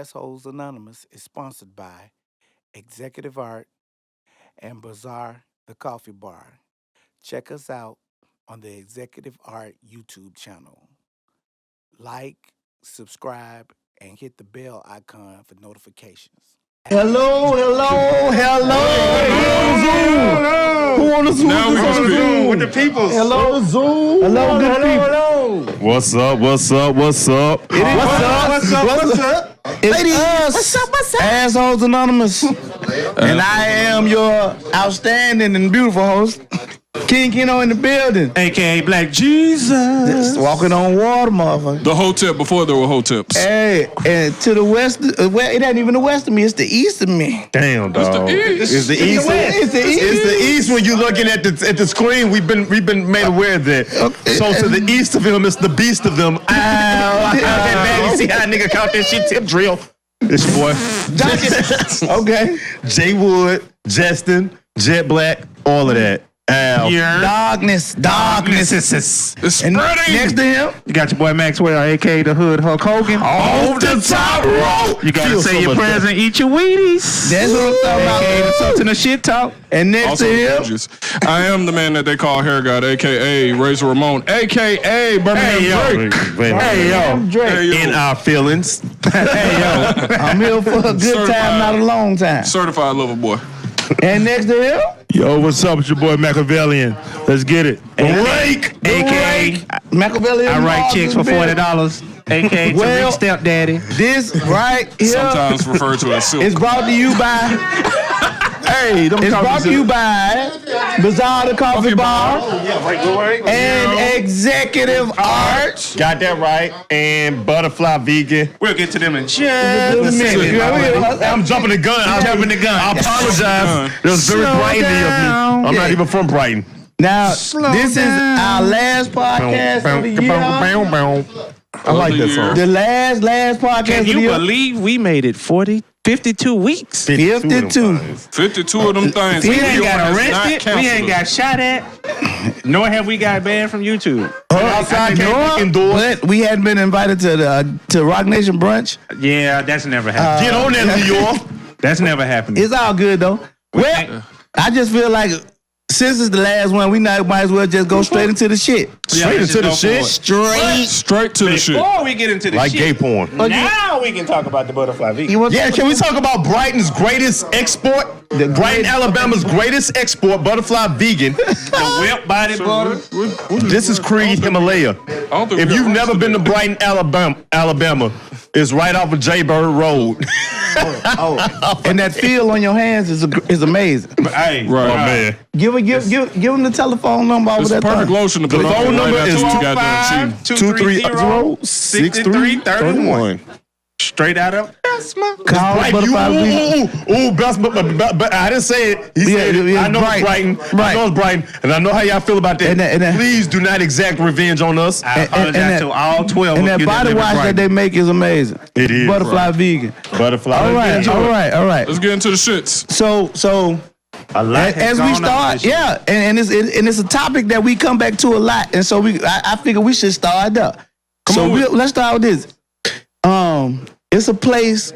Assholes Anonymous is sponsored by Executive Art and Bazaar the Coffee Bar. Check us out on the Executive Art YouTube channel. Like, subscribe, and hit the bell icon for notifications. Hello. Who on the Zoom? Now we can speak. Zoom? With the peoples. Hello, Zoom. Hello, good people. What's up? What's up? What's up? It's us. Assholes Anonymous. And I am your outstanding and beautiful host, King Keno in the building. AKA Black Jesus. Just walking on water, motherfucker. The hotep before there were hoteps. Hey, and to the west, well, it ain't even the west of me, it's the east of me. Damn, dog. It's the It's east. the east. It's the east when you're looking at the screen. We've been made aware of that. So to the east of him, it's the beast of them. You see how a nigga count that shit? Tip drill. It's your boy. Okay. Jay Wood, Justin, Jet Black, all of that. Al. Darkness. It's And spreading. next to him, You got your boy Maxwell, a.k.a. the Hood Hulk Hogan. Off the top rope. You gotta say your prayers and eat your Wheaties. that's what I'm talking A.k.a. the about. Sultan of Shit Talk. And next Also, to him, gorgeous. I am the man that they call Hair God, a.k.a. Razor Ramon, a.k.a. Birmingham Drake. Hey, yo. Drake. Hey, yo. In our feelings. I'm here for a good Certified. time, not a long time. Certified lover boy. And next to him, Yo, what's up? It's your boy Machiavellian. Let's get it. Rake. A.k.a. Machiavelli. I write chicks for $40. A.k.a. Well- Tariq Stepdaddy. This right here Sometimes referred to as silk. is brought to you by. Hey, don't It's brought to you by Bazaar the Coffee Bar and Executive Art. Got that right. And Butterfly Vegan. We'll get to them in just a minute. I'm jumping the gun. I apologize. It was very Brighton of me. I'm not even from Brighton. Now, this is our last podcast of the year. I like that song. The last podcast Can of the you year. believe we made it 52 weeks? 52. 52 of them things. We ain't Video got has not arrested. We ain't canceled got shot at. Nor have we got banned from YouTube. Outside can't look indoors. But we hadn't been invited to Rock Nation brunch. Yeah, that's never happened. Get on that, New York. That's never happened. It's all good though. Well, I just feel like since it's the last one, we might as well just go straight into the shit. Straight into the shit. Straight to the shit. Before we get into the Like shit, gay porn. now we can talk about the Butterfly Vegan. You want Yeah, can we talk about Brighton's greatest export? Brighton, Alabama's greatest export, Butterfly Vegan. The whip body butter. This is Creed Himalaya. don't think If we you've got never been to Brighton, Alabama, it's right off of J. Bird Road. and that feel on your hands is amazing. Hey, Right. Oh, man. Give them the telephone number over It's there. a perfect lotion to put The on phone number right is after you goddamn cheating. 230-6331. Straight out of Call Like Butterfly Vegan. best, but I didn't say it. He said it. yeah, I know Brighton. it's Brighton. I know it's Brighton, and I know how y'all feel about that. And Please do not exact revenge on us. I apologize and to all 12 And of that you body live in wash that Brighton. they make is amazing. It is. Butterfly Vegan. Butterfly. All right. Let's get into the shits. So A lot has as we gone on start, this year. yeah, and it's a topic that we come back to a lot, and so I figure we should start up. Let's start with this. It's a place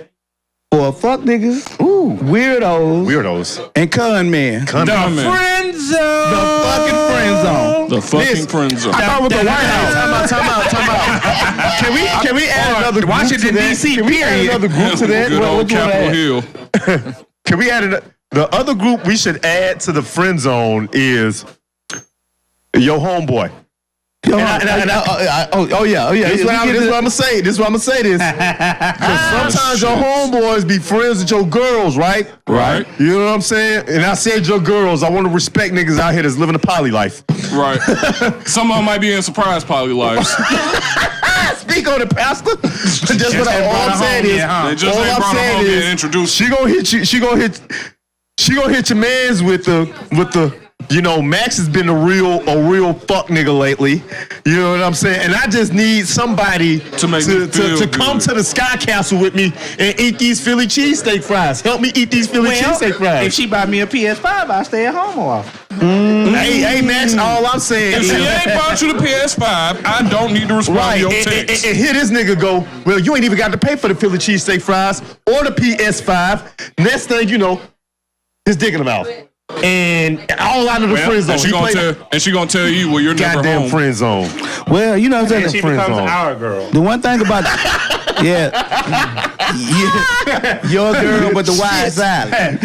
for fuck niggas, weirdos, and con men. Con man. Friend zone. The fucking friend zone. The fucking friend zone. I thought with the White House. Time out. Can we add another group Washington, to that? D.C., Can we add period. another group to that? Good old what you wanna Capitol add? Hill. Can we add the other group we should add to the friend zone is your homeboy. Yeah. This is what I'm gonna say. This. Because sometimes your homeboys be friends with your girls, right? Right. You know what I'm saying? And I said your girls. I want to respect niggas out here that's living a poly life. Right. Some of them might be in surprise poly lives. Speak on it, Pastor. Just what all I'm saying is, huh? They just all ain't I'm brought them saying home is, yet introduced. she gonna hit you. She gonna hit your mans with the You know, Max has been a real fuck nigga lately. You know what I'm saying? And I just need somebody To make me feel to come good. to the Sky Castle with me and eat these Philly cheesesteak fries. Help me eat these Philly cheesesteak If fries. she buy me a PS5, I stay at home more often. Hey, Max, all I'm saying If is... she ain't bought you the PS5, I don't need to respond Right, to your and text. here this nigga go, well, you ain't even got to pay for the Philly cheesesteak fries or the PS5. Next thing you know, his dick in the mouth. And all out of the friend zone. And she gonna tell you, well, you're never Goddamn home. friend zone. Well, you know what I'm And saying? she friend becomes zone. our girl. The one thing about yeah, your girl, but the wide side. But,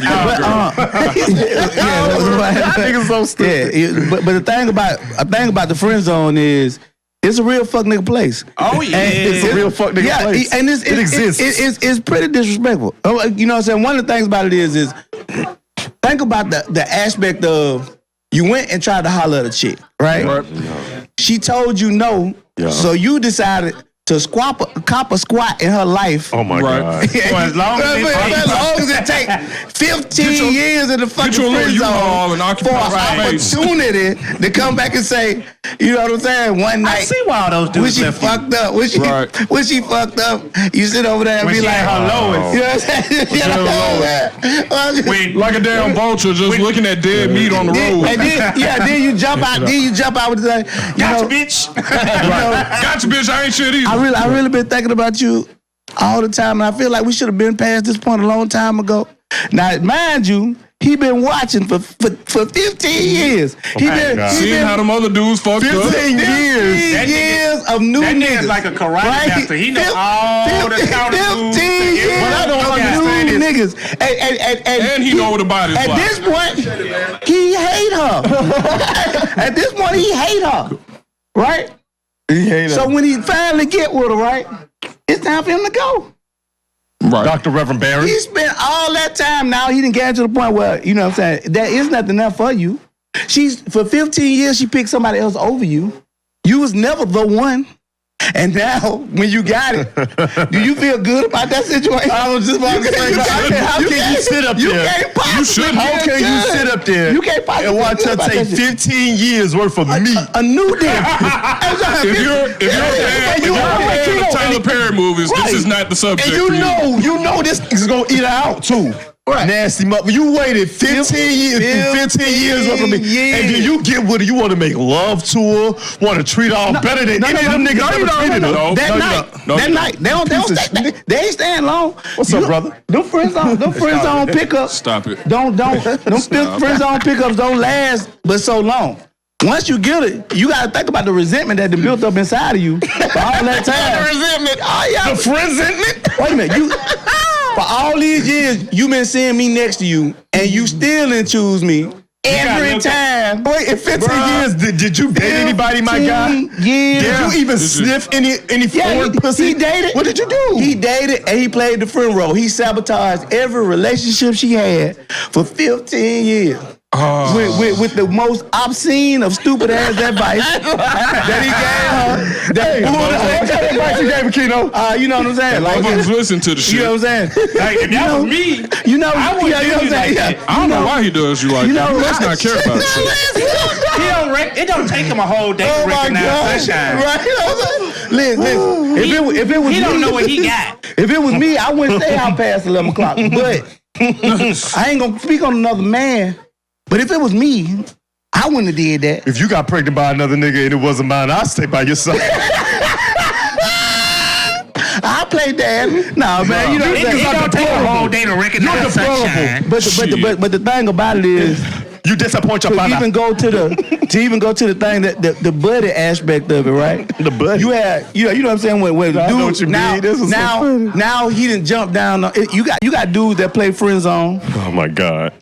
That nigga's so stupid. yeah, but the thing about the friend zone is it's a real fuck nigga place. Oh, yeah. And It's a real fuck nigga place. and It exists. It's pretty disrespectful. You know what I'm saying? One of the things about it is think about the aspect of you went and tried to holler at a chick, right? She told you no, so you decided to cop a squat in her life. Oh my Right. God. For as long as it takes. As it takes 15 years in the fucking Get you a little friend U-Haul zone and for occupy an space. opportunity to come back and say, you know what I'm saying? One I night see why all those when dudes she left you. fucked up, when she fucked up, you sit over there and When be she like, at her lowest. you know what I'm saying? You know what I'm saying? When, Like a damn vulture just looking at dead meat on the road. And then you jump out. Then you jump out with the, you gotcha, know, bitch. Gotcha, bitch. I ain't shit either. I really been thinking about you all the time, and I feel like we should have been past this point a long time ago. Now, mind you, he been watching for 15 years. He God. Seeing how them other dudes fucked up. 15 years, That nigga- years of new that niggas. nigga's like a karate right? master. He know all the counter moves. 15 years What I don't of understand new is- niggas. And he know what the body's At like. this point, he hate her. At this point, he hate her. Right? He hate So when he finally get with her, right, it's time for him to go. Right. Dr. Reverend Barry. He spent all that time. Now he didn't get to the point where, you know what I'm saying, there is nothing there for you. For 15 years, she picked somebody else over you. You was never the one. And now, when you got it, do you feel good about that situation? I was just about to say, how can you sit up there? You can't possibly shouldn't. feel How can you good. sit up there You can't possibly and watch feel her good about take that shit. 15 years worth of meat? A new dick. If you're a fan of Tyler Perry movies, this is not the subject. And for you know this is gonna eat her out too. Right. Nasty mother. You waited 15 years worth of meat. And then you get with her, you want to make love to her, want to treat her all better than any of them niggas ever treated her. No. That you night, don't. No, that you night, they don't stay, they ain't staying long. What's up, brother? Them friends on pickups. Stop it. Them friends on pickups don't last but so long. Once you get it, you gotta think about the resentment that been built up inside of you for all that time. The resentment. Oh yeah. The resentment. Wait a minute, for all these years, you been seeing me next to you, and you still didn't choose me every time. Wait, in 15 years, did you date anybody, my guy? 15 years. Did you even sniff any Yeah, foreign pussy? he dated. What did you do? He dated and he played the friend role. He sabotaged every relationship she had for 15 years. With the most obscene of stupid ass advice that he gave her. What kind of advice you gave her, Keno? You know what I'm saying? Like, Motherfuckers listen to the shit. you know what I'm saying? Like, if that was me, You know, I wouldn't you know do what I'm you saying? like Yeah. I don't know why he does you like You that. know, He must not care about shit. it don't take him a whole day to recognize sunshine. Right? Listen, if it was He don't me, know what he got. If it was me, I wouldn't stay out past 11 o'clock. But I ain't gonna speak on another man. But if it was me, I wouldn't have did that. If you got pregnant by another nigga and it wasn't mine, I'd stay by your side. I play dad. No, man, you know what I'm It saying? don't take a whole day to recognize sunshine. But the thing about it is, You disappoint your to father. even go to the thing that the buddy aspect of it, right? The buddy. You had you know what I'm saying when I dude know what you now mean. This is so funny. now he didn't jump down. You got dudes that play friend zone, Oh my God.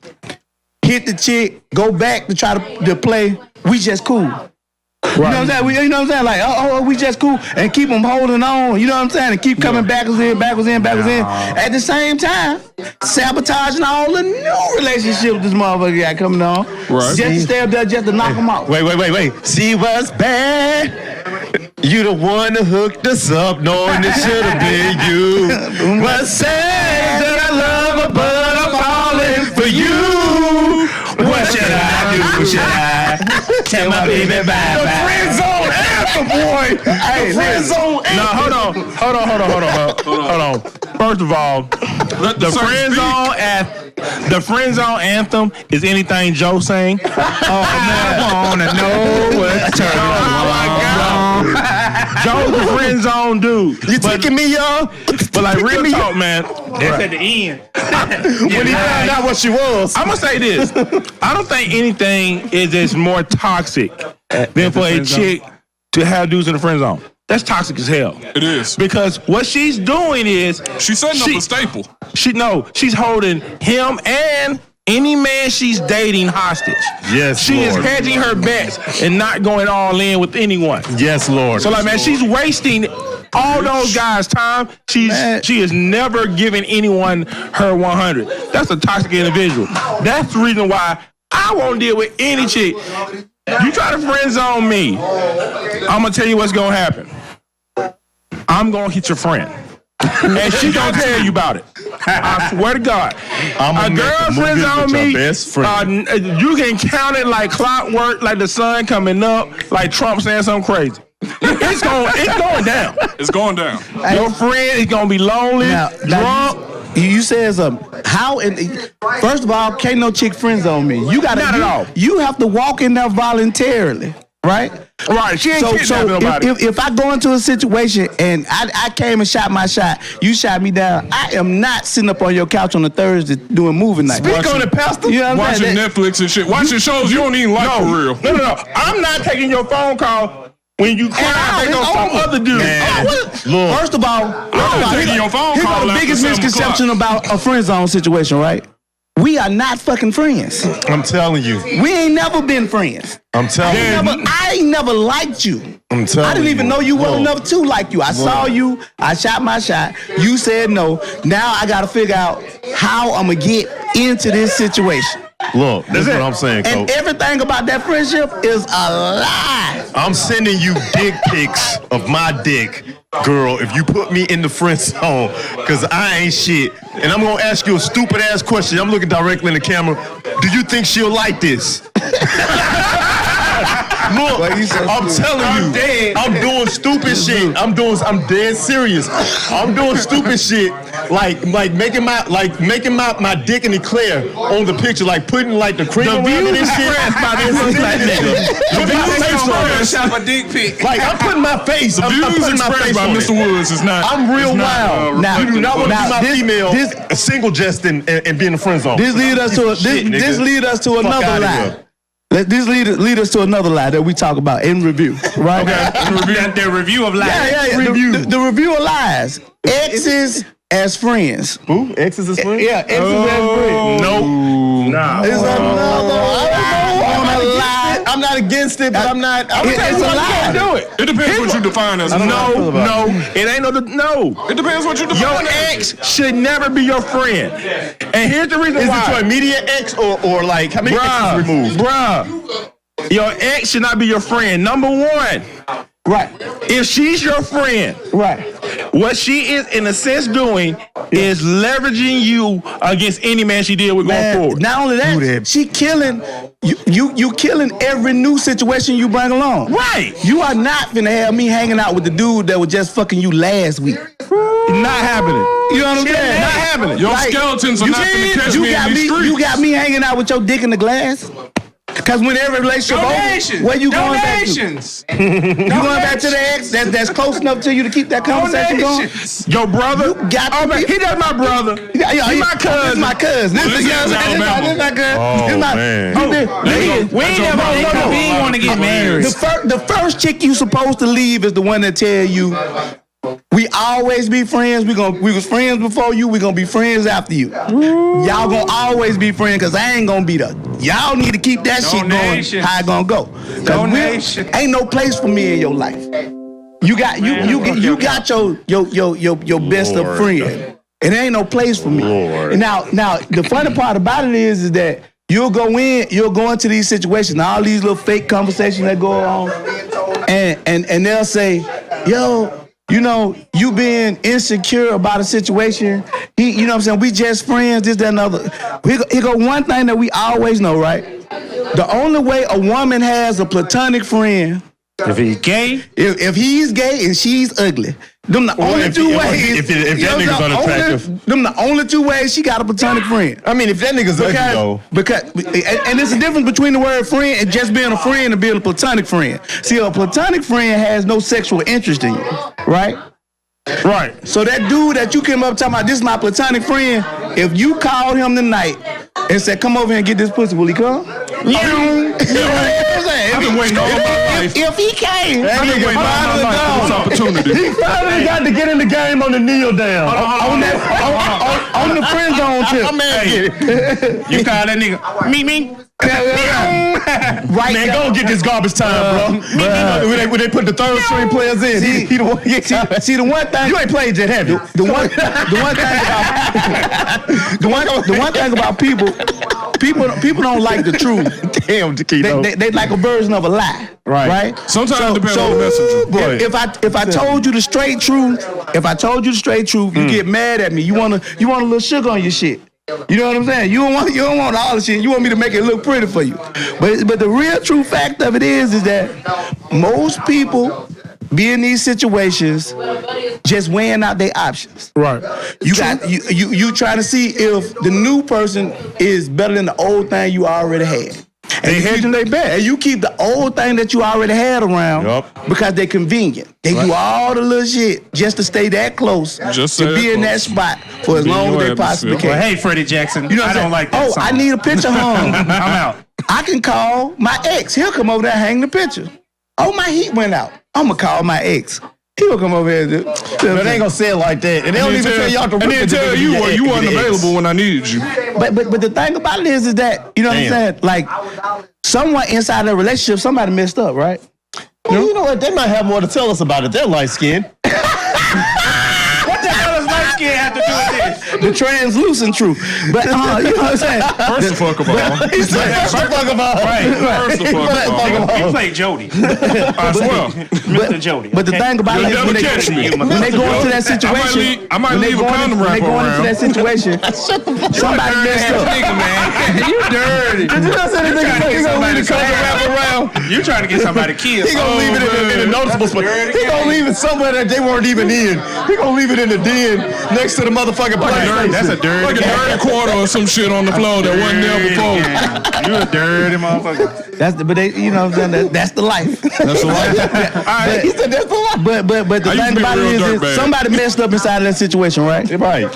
hit the chick, go back to try to play. We just cool. You know what I'm saying? You know what I'm saying? Like, we just cool, and keep them holding on. You know what I'm saying? And keep coming backwards in. At the same time, sabotaging all the new relationships this motherfucker got coming on. Right. Just to stay up there, just to knock them out. Wait. She was bad. You the one that hooked us up, knowing it should have been you. Was sad that I love her, but I'm falling for you. What should I do? should I tell my baby The bye-bye? friend zone anthem, boy. Hey, The friend zone anthem. No, hold on. First of all, the friend zone anthem is anything Joe sang. Oh man, I wanna know what turn Joe's the friend zone dude. You taking me, y'all? But like real talk, man. That's at the end. When he found out what she was. I'm gonna say this. I don't think anything is just more toxic than for a chick to have dudes in the friend zone. That's toxic as hell. It is. Because what she's doing is She's setting up a staple. she's holding him and any man she's dating hostage. Yes, She is Lord. hedging her bets and not going all in with anyone. Yes, Lord. So like, man, she's wasting all those guys' time. She is never giving anyone her 100. That's a toxic individual. That's the reason why I won't deal with any chick. You try to friend zone me, I'm gonna tell you what's gonna happen. I'm gonna hit your friend. And she gonna tell you about it. I swear to God. A girl friends on me, best friend. you can count it like clockwork, like the sun coming up, like Trump saying something crazy. It's going down. It's going down. Your friend is gonna be lonely, drunk. You said something. First of all, can't no chick friend zone me. You gotta. Not at all. You have to walk in there voluntarily, right? Right, she ain't kidnapping nobody. If I go into a situation and I came and shot my shot, you shot me down, I am not sitting up on your couch on a Thursday doing movie night. Speak on it, Pastor. You know what I'm Watching saying? Netflix and shit. Watching shows you don't even like for real. No. I'm not taking your phone call when you cry. They go some other dude. Lord. First of all, taking your phone here's call the after biggest 7 misconception about a friend zone situation, right? We are not fucking friends. I'm telling you. We ain't never been friends. I'm telling you. I ain't never liked you. I'm telling I didn't even you. know you well Look. enough to like you. I saw you. I shot my shot. You said no. Now I got to figure out how I'm going to get into this situation. Look, this is what I'm saying, And Coach. everything about that friendship is a lie. I'm sending you dick pics of my dick, girl, if you put me in the friend zone, because I ain't shit. And I'm going to ask you a stupid ass question. I'm looking directly in the camera. Do you think she'll like this? Look, I'm telling you, I'm doing stupid shit. I'm dead serious. I'm doing stupid shit, like making my dick and eclair on the picture, like putting like the cream around it and shit. Shop a dick pic. Like I'm putting my face. I'm Views putting my expressed face by on Mr. it. Woods is not. I'm real it's not, wild. Now, You do not want to be my this- female, this- a single Justin, and be in the friend zone. This lead us to this lead us to another outta lie. here. This lead us to another lie that we talk about in review, right? The review of life. Yeah. The review of lies. Exes as friends. Who? Exes is friends? Yeah, exes as friends. Nope. Nah. It's another lie. I'm not against it, but I'm not. It's a lie. Do it. It depends what you define as. No. It ain't no. It depends what you define. Your as. ex should never be your friend. And here's the reason Is why. it your immediate ex or like how many exes removed? Bruh. Your ex should not be your friend. Number one, Right. if she's your friend, Right. what she is in a sense doing is leveraging you against any man she deal with going Man, forward. not only that, she killing you killing every new situation you bring along. Right. You are not finna have me hanging out with the dude that was just fucking you last week. Not happening. You know what I'm saying? Not happening. Your skeletons are not going to catch me in these streets. You got me hanging out with your dick in the glass? Because when every relationship over, where you going back to? You going back to the ex that's close enough to you to keep that conversation going? Your brother, got to be- he does my brother. Yeah, He my cousin. This is my cousin. This Well, is this is Alabama. this my cousin. Oh, This my- man. You been- We ain't never no. we ain't want to get married. The first chick you supposed to leave is the one that tell you, we always be friends. We was friends before you. We gonna be friends after you. Y'all gonna always be friends because I ain't gonna be the. Y'all need to keep that shit going. Donations. How it gonna go? 'Cause Donations. ain't no place for me in your life. You got you got your best of Lord. friend. It ain't no place for me. Lord. Now the funny part about it is that you'll go into these situations, all these little fake conversations that go on, and they'll say, yo, you know, you being insecure about a situation, you know what I'm saying, we just friends, this, that, and other. Here go one thing that we always know, right? The only way a woman has a platonic friend, If he's gay, if he's gay and she's ugly, them the only if two he- ways. if that you know, nigga's the unattractive. them the only two ways she got a platonic friend. I mean, if that nigga's ugly though. Because and there's a difference between the word friend and just being a friend and being a platonic friend. See, a platonic friend has no sexual interest in you, right? Right. So that dude that you came up talking about, this is my platonic friend, if you called him tonight and said, come over here and get this pussy, will he come? I've been waiting all my life. If he came, I've been waiting all my life for this opportunity. He finally got to get in the game on the kneel down. on the friend zone tip. you call that nigga me. Right Man, now. go get this garbage time, bro. When they put the third string players in, he the one. See the one thing You ain't played yet, have you? the one thing about people don't like the truth. Damn, Chiquito. They like a version of a lie. Right. Sometimes it depends on the messenger. Boy. If I told you the straight truth, you get mad at me. You want a little sugar on your shit. You know what I'm saying? You don't want all the shit. You want me to make it look pretty for you. But the real true fact of it is that most people be in these situations just weighing out their options. Right. You trying to see if the new person is better than the old thing you already had. They hedging their bet. And you keep the old thing that you already had around because they're convenient. They do all the little shit just to stay that close Just to stay be that in that close. spot for as Be long as your they possibly atmosphere. can. Well, hey, Freddie Jackson, You know what I I'm don't saying? like that Oh, song. I need a picture hung. I'm out. I can call my ex. He'll come over there and hang the picture. Oh, my heat went out. I'm going to call my ex. He'll come over here and do. But they ain't gonna say it like that. And they don't even tell y'all to And then tell you you wasn't available when I needed you. But the thing about it is that, you know what I'm saying? Like, someone inside the relationship, somebody messed up, right? Well, you know what? They might have more to tell us about it. They're light skinned. What the hell does light skin have to do with this? The translucent truth. But, you know what I'm saying? First of fuck of all. Right. First of fuck of all. You play Jody. I swear. Mr. Jody. But the okay? thing about it is You'll when never catch me. they go into that situation, I might when they leave a go condom when they wrapper go into around. that situation, somebody messed up. Nigga, man. You dirty. You know what I'm saying? He gonna leave the cover wrap around. You trying to get somebody killed. He gonna leave it in a noticeable spot. He gonna leave it somewhere that they weren't even in. He gonna leave it in the den next to the motherfucking PlayStation. That's a dirty Like a dirty quarter or some shit on the floor that wasn't there before. You a dirty motherfucker. But they, you know what I'm saying? That's the life. That's a lot. But, he said that's the life. But the I used to thing be about a it real is dirtbag. somebody messed up inside of that situation, right? Right.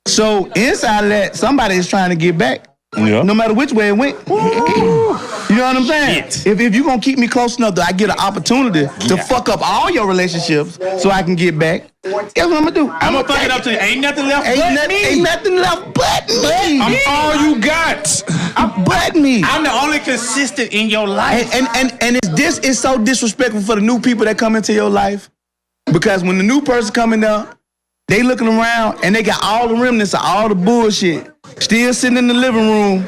So inside of that, somebody is trying to get back. Yeah. No matter which way it went. You know what I'm saying? If you're going to keep me close enough that I get an opportunity to fuck up all your relationships so I can get back, guess what I'm going to do? I'm gonna fuck it up to you. Ain't nothing left but me. Ain't nothing left but me. I'm all you got. But me. I'm the only consistent in your life. And it's so disrespectful for the new people that come into your life, because when the new person coming down, they looking around and they got all the remnants of all the bullshit still sitting in the living room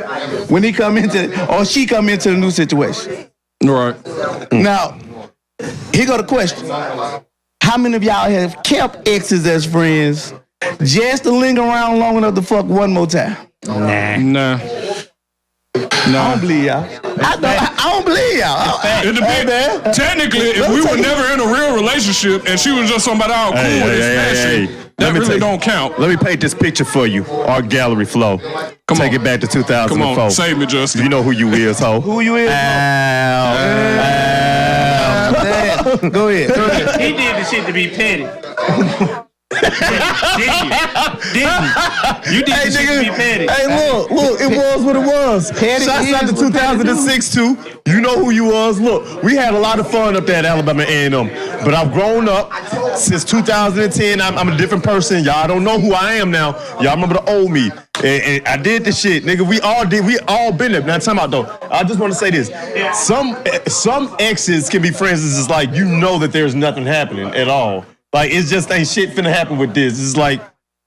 when he come into or she come into the new situation. Right. Now, here go the question. How many of y'all have kept exes as friends just to linger around long enough to fuck one more time? Nah. I don't believe y'all. I don't believe y'all. It depends. Technically, if we were never in a real relationship and she was just somebody out cool with this fashion, that really don't count. Let me paint this picture for you. Our gallery flow. Take it back to 2004. Come on, save me, Justin. You know who you is, ho. Who you is? Go ahead. He did the shit to be petty. Didn't you? You did the shit to be petty. Hey, look, it was what it was. Petty Shouts is out to what petty 2006 too. You know who you was. Look, we had a lot of fun up there at Alabama A&M. But I've grown up since 2010. I'm a different person. Y'all don't know who I am now. Y'all remember the old me. And I did the shit, nigga. We all been there. Now, time out though. I just want to say this. Some exes can be friends. It's just like you know that there's nothing happening at all. Like it's just ain't shit finna happen with this. It's like.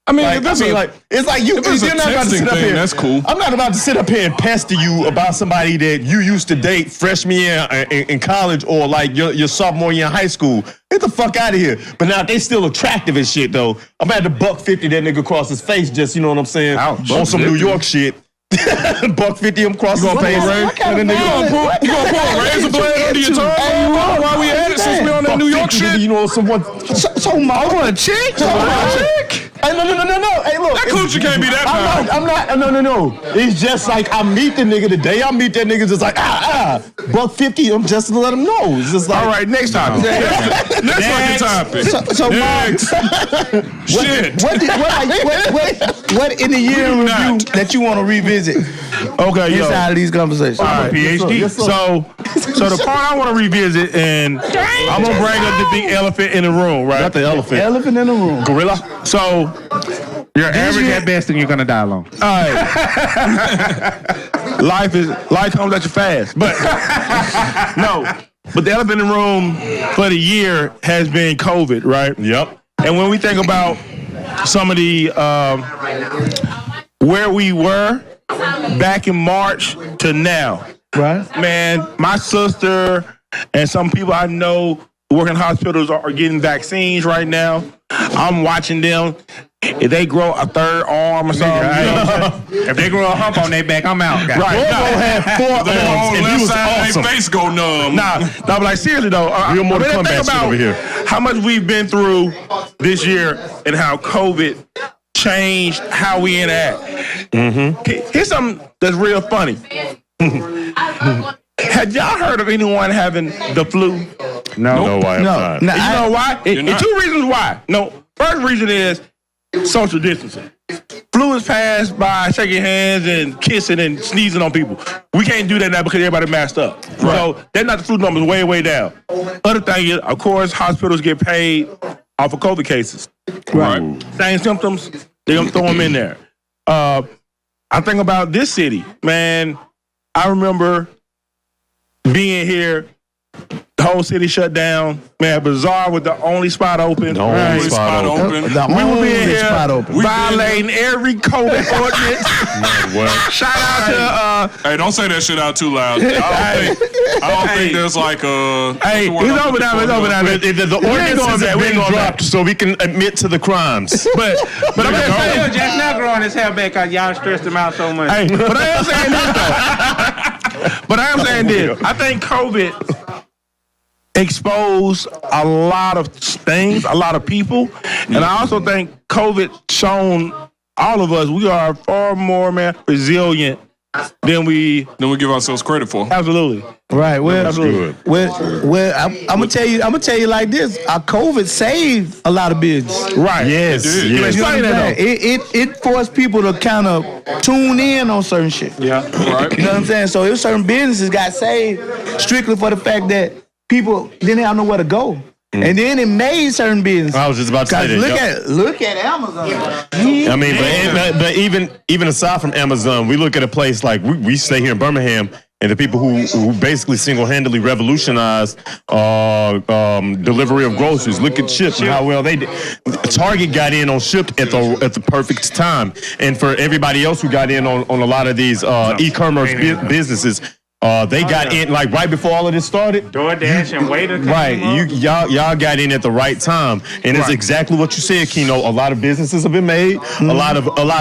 I mean, Like, if it's I mean, like it's like you. if it's a You're not about to sit texting up thing, here. that's cool. I'm not about to sit up here and pester you about somebody that you used to date freshman year in college or like your sophomore year in high school. Get the fuck out of here. But now they still attractive as shit though. I'm at the $150 that nigga across his face. Just you know what I'm saying? Ouch. On some New York shit. $150 him cross You his gonna face. pull a you gonna pull a razor blade under your tongue while we at it since we on that New York shit? You know, someone. So Mo, want a chick? Hey, no. Hey, look. That coochie can't be that powerful. I'm not. No. It's just like I meet the nigga today. I meet that nigga just like $150. I'm just to let him know. It's just like. All right, next topic. Next fucking topic. so Mo, Next. Shit. what in the year in review that you want to revisit Okay, yo. inside of these conversations? All right. PhD. Yes, sir. So the part I want to revisit, and I'm gonna bring up the big elephant in the room, right? Not the elephant. Elephant in the room. Gorilla. So, You're average at best and you're going to die alone. life comes at you fast, but no. But the elephant in the room for the year has been COVID, right? Yep. And when we think about some of the where we were back in March to now, Right. man, my sister and some people I know who work in hospitals are getting vaccines right now. I'm watching them. If they grow a third arm or something, If they grow a hump on their back, I'm out. Guys. right? Bobo had 4 arms Their whole and he left was side of awesome. their face go numb. Nah, but like seriously though, Real Mortal think Kombat shit about over here. how much we've been through this year and how COVID changed how we interact. Here's something that's real funny. Have y'all heard of anyone having the flu? No, I am No. not. No, You know why? And not. 2 reasons why. No, first reason is social distancing. Flu is passed by shaking hands and kissing and sneezing on people. We can't do that now because everybody masked up. So that's not the flu numbers way down. Other thing is, of course, hospitals get paid off of COVID cases. Right. Same symptoms, they're gonna throw them in there. I think about this city, man. I remember being here. The whole city shut down. Man, Bazaar was the only spot open. The only Right. Spot open. The We were only being here spot open. violating every COVID ordinance. What? Shout out to Hey, don't say that shit out too loud. I don't think there's like a. hey, it's over now. It's over now. The ordinances have been dropped so we can admit to the crimes. But I'm just Still saying. just not growing his hair back because y'all stressed him out so much. Hey, but I am saying this though. But I am saying this. I think COVID exposed a lot of things, a lot of people, and I also think COVID shown all of us we are far more resilient than we give ourselves credit for. absolutely. Right. Well, good. I'm gonna tell you like this. Our COVID saved a lot of business. Right. Yes. did. You yes. explain that though. It forced people to kind of tune in on certain shit. Yeah. Right. You know what I'm saying? So if certain businesses got saved strictly for the fact that people didn't have nowhere to go. And then it made certain businesses. I was just about to say that. Look at Amazon. I mean, but even aside from Amazon, we look at a place like we stay here in Birmingham, and the people who basically single-handedly revolutionized delivery of groceries. Look at Shipt and how well they did. Target got in on Shipt at the perfect time, and for everybody else who got in on a lot of these e-commerce businesses. They got in like right before all of this started. DoorDash and Waiter. Right, y'all got in at the right time, and it's exactly what you said, Keno. A lot of businesses have been made. A lot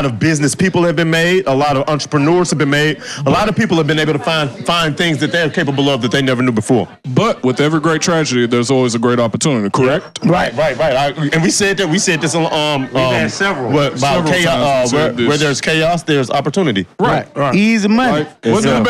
of business people have been made. A lot of entrepreneurs have been made. A lot of people have been able to find things that they're capable of that they never knew before. But with every great tragedy, there's always a great opportunity. Correct. Right. And we said this on had several. about Several chaos. times we said this. Where there's chaos, there's opportunity. Right. Easy money. What did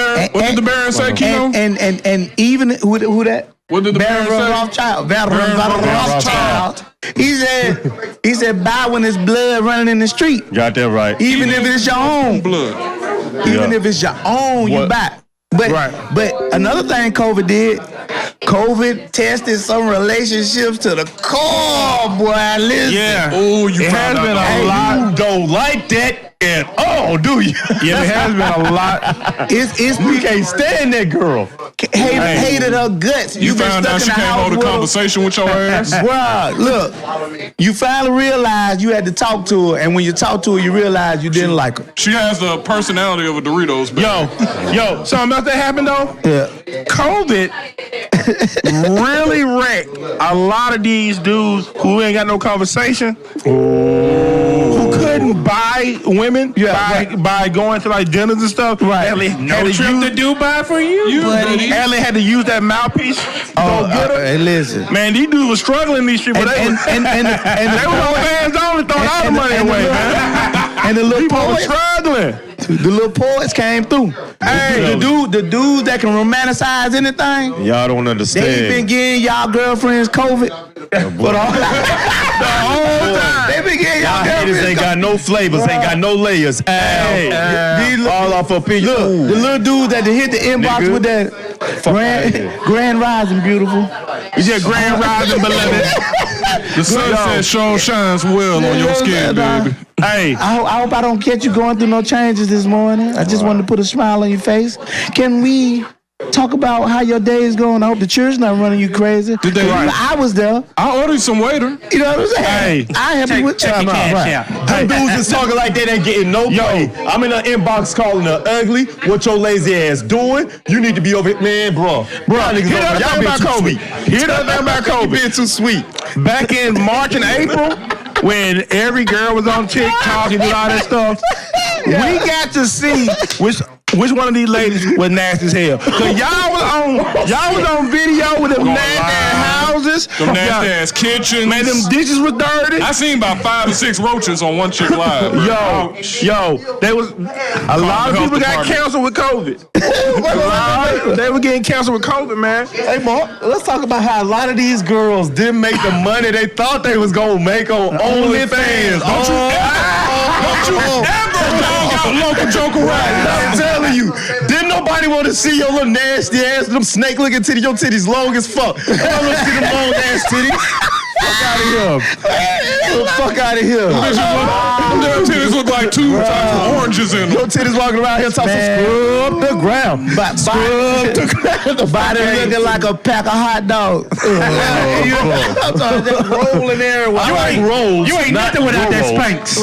the Baron say, Keno? And even who that? What did the Baron say? Rothschild. Baron Rothschild. He said buy when there's blood running in the street. Got that right. Even if it's your own. Blood. Even if it's your own, you What? buy. But another thing COVID did, COVID tested some relationships to the core, boy. Listen. Yeah. Oh, you It has found been out. a lot. You don't like that at all, do you? Yeah, it has been a lot. It's You can't stand that girl. hated her guts. You been found stuck out in she the can't house hold a with her. conversation with your ass. Bruh, look, you finally realized you had to talk to her, and when you talked to her, you realized you didn't like her. She has the personality of a Doritos bag. Yo, something else that happened though? Yeah. COVID really wrecked a lot of these dudes who ain't got no conversation, who could couldn't buy women by going to like dinners and stuff. Right. No trip to Dubai for you, buddy. Allen had to use that mouthpiece. Hey, listen. Man, these dudes were struggling. These people, they were on fans only, throwing all the money away, man. And the little People were poets, struggling. the little poets came through. Hey, the dudes that can romanticize anything. Y'all don't understand. They been getting y'all girlfriends COVID. But all the whole time. They been getting Y'all y'all haters girlfriends ain't got no flavors, ain't got no layers. All off a piece. Look, the little dude that hit the inbox Nigga. with that grand rising, beautiful. Yeah, Grand Rising, beloved. The sunset sure shines well on your skin, baby. Hey, I hope I don't catch you going through no changes this morning. I just wanted to put a smile on your face. Can we talk about how your day is going? I hope the church not running you crazy. Did they? I was there. I ordered some waiter. You know what I'm saying? Hey, I happy with check your cash out. Them dudes is talking like they ain't getting no pay. I'm in the inbox calling her ugly. What your lazy ass doing? You need to be over here. Man, bro. Y'all hear that y'all thing being about too COVID. sweet. Hear that thing about You COVID. being too sweet. Back in March and April, when every girl was on TikTok and did all that stuff, we got to see which one of these ladies was nasty as hell. Cause y'all was on video with them nasty ass houses. Them nasty ass kitchens. Man, them dishes was dirty. I seen about 5 or 6 roaches on one chick live. Yo, there was a lot of Health people got Department. canceled with COVID. They were getting canceled with COVID, man. Hey, Mark, let's talk about how a lot of these girls didn't make the money they thought they was gonna make on OnlyFans. Don't you ever dog out local joke around. I'm telling you, didn't nobody want to see your little nasty ass, them snake looking titties, your titties long as fuck. I want to see them long ass titties. Fuck out of here. Fuck out of here. Them damn titties look like 2 types of oranges in them. Your titties walking around here talking scrub the ground. Scrub the ground. The body looking like a pack of hot dogs. I'm talking just rolling everywhere. You ain't nothing without that Spanx.